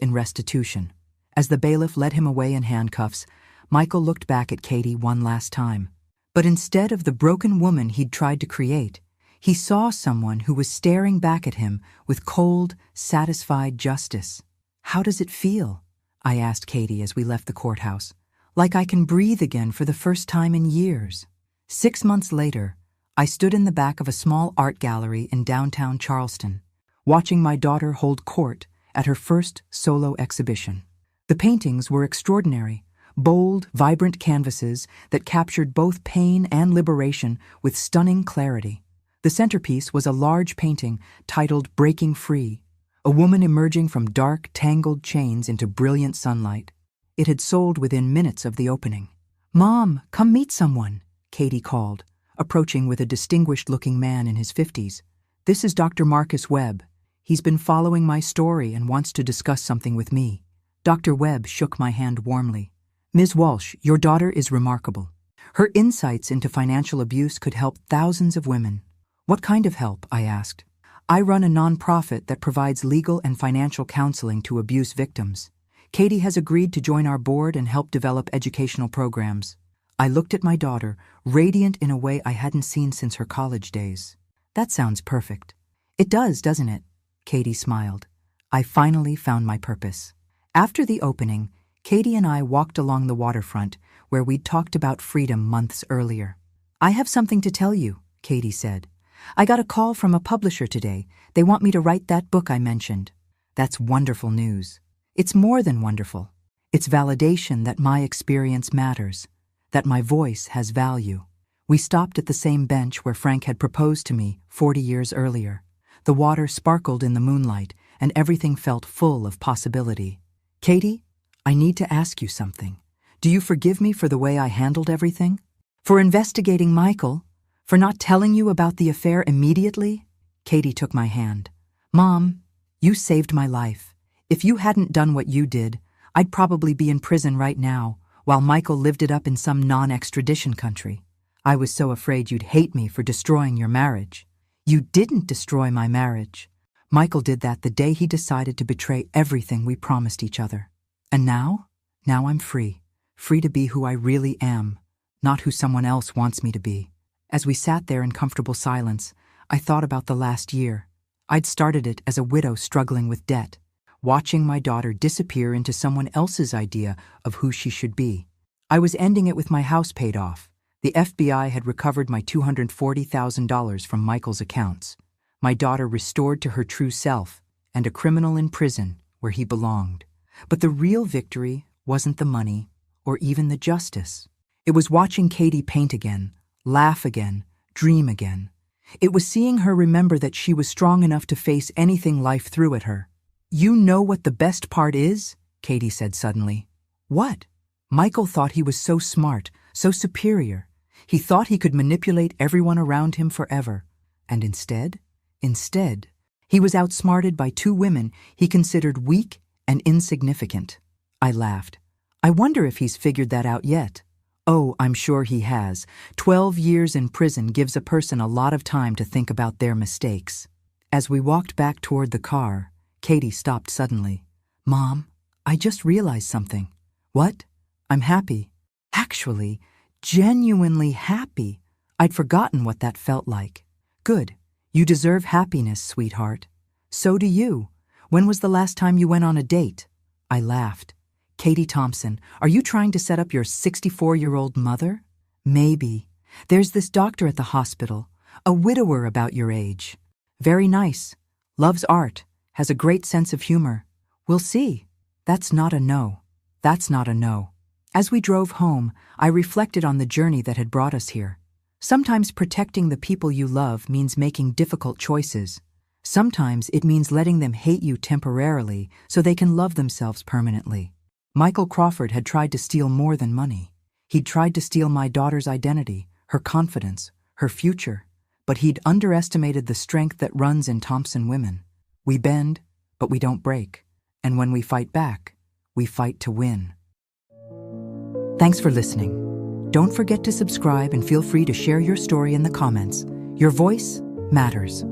in restitution. As the bailiff led him away in handcuffs, Michael looked back at Katie one last time. But instead of the broken woman he'd tried to create, he saw someone who was staring back at him with cold, satisfied justice. How does it feel? I asked Katie as we left the courthouse. Like I can breathe again for the first time in years. 6 months later, I stood in the back of a small art gallery in downtown Charleston, watching my daughter hold court at her first solo exhibition. The paintings were extraordinary, bold, vibrant canvases that captured both pain and liberation with stunning clarity. The centerpiece was a large painting titled Breaking Free, a woman emerging from dark, tangled chains into brilliant sunlight. It had sold within minutes of the opening. "Mom, come meet someone," Katie called, approaching with a distinguished-looking man in his 50s. "This is Dr. Marcus Webb. He's been following my story and wants to discuss something with me." Dr. Webb shook my hand warmly. "Ms. Walsh, your daughter is remarkable. Her insights into financial abuse could help thousands of women." "What kind of help?" I asked. "I run a nonprofit that provides legal and financial counseling to abuse victims. Katie has agreed to join our board and help develop educational programs." I looked at my daughter, radiant in a way I hadn't seen since her college days. "That sounds perfect." "It does, doesn't it?" Katie smiled. I finally found my purpose. After the opening, Katie and I walked along the waterfront where we'd talked about freedom months earlier. "I have something to tell you," Katie said. "I got a call from a publisher today. They want me to write that book I mentioned." "That's wonderful news." It's more than wonderful. It's validation that my experience matters, that my voice has value. We stopped at the same bench where Frank had proposed to me 40 years earlier. The water sparkled in the moonlight, and everything felt full of possibility. Katie, I need to ask you something. Do you forgive me for the way I handled everything? For investigating Michael? For not telling you about the affair immediately? Katie took my hand. Mom, you saved my life. If you hadn't done what you did, I'd probably be in prison right now, while Michael lived it up in some non-extradition country. I was so afraid you'd hate me for destroying your marriage. You didn't destroy my marriage. Michael did that the day he decided to betray everything we promised each other. And now I'm free. Free to be who I really am, not who someone else wants me to be. As we sat there in comfortable silence, I thought about the last year. I'd started it as a widow struggling with debt, watching my daughter disappear into someone else's idea of who she should be. I was ending it with my house paid off. The FBI had recovered my $240,000 from Michael's accounts. My daughter restored to her true self, and a criminal in prison where he belonged. But the real victory wasn't the money or even the justice. It was watching Katie paint again, laugh again, dream again. It was seeing her remember that she was strong enough to face anything life threw at her. You know what the best part is? Katie said suddenly. What? Michael thought he was so smart, so superior. He thought he could manipulate everyone around him forever. And instead, he was outsmarted by two women he considered weak and insignificant. I laughed. I wonder if he's figured that out yet. Oh, I'm sure he has. 12 years in prison gives a person a lot of time to think about their mistakes. As we walked back toward the car, Katie stopped suddenly. Mom, I just realized something. What? I'm happy. Actually, genuinely happy. I'd forgotten what that felt like. Good. You deserve happiness, sweetheart. So do you. When was the last time you went on a date? I laughed. Katie Thompson, are you trying to set up your 64-year-old mother? Maybe. There's this doctor at the hospital, a widower about your age. Very nice. Loves art. Has a great sense of humor. We'll see. That's not a no. That's not a no. As we drove home, I reflected on the journey that had brought us here. Sometimes protecting the people you love means making difficult choices. Sometimes it means letting them hate you temporarily so they can love themselves permanently. Michael Crawford had tried to steal more than money. He'd tried to steal my daughter's identity, her confidence, her future. But he'd underestimated the strength that runs in Thompson women. We bend, but we don't break. And when we fight back, we fight to win. Thanks for listening. Don't forget to subscribe and feel free to share your story in the comments. Your voice matters.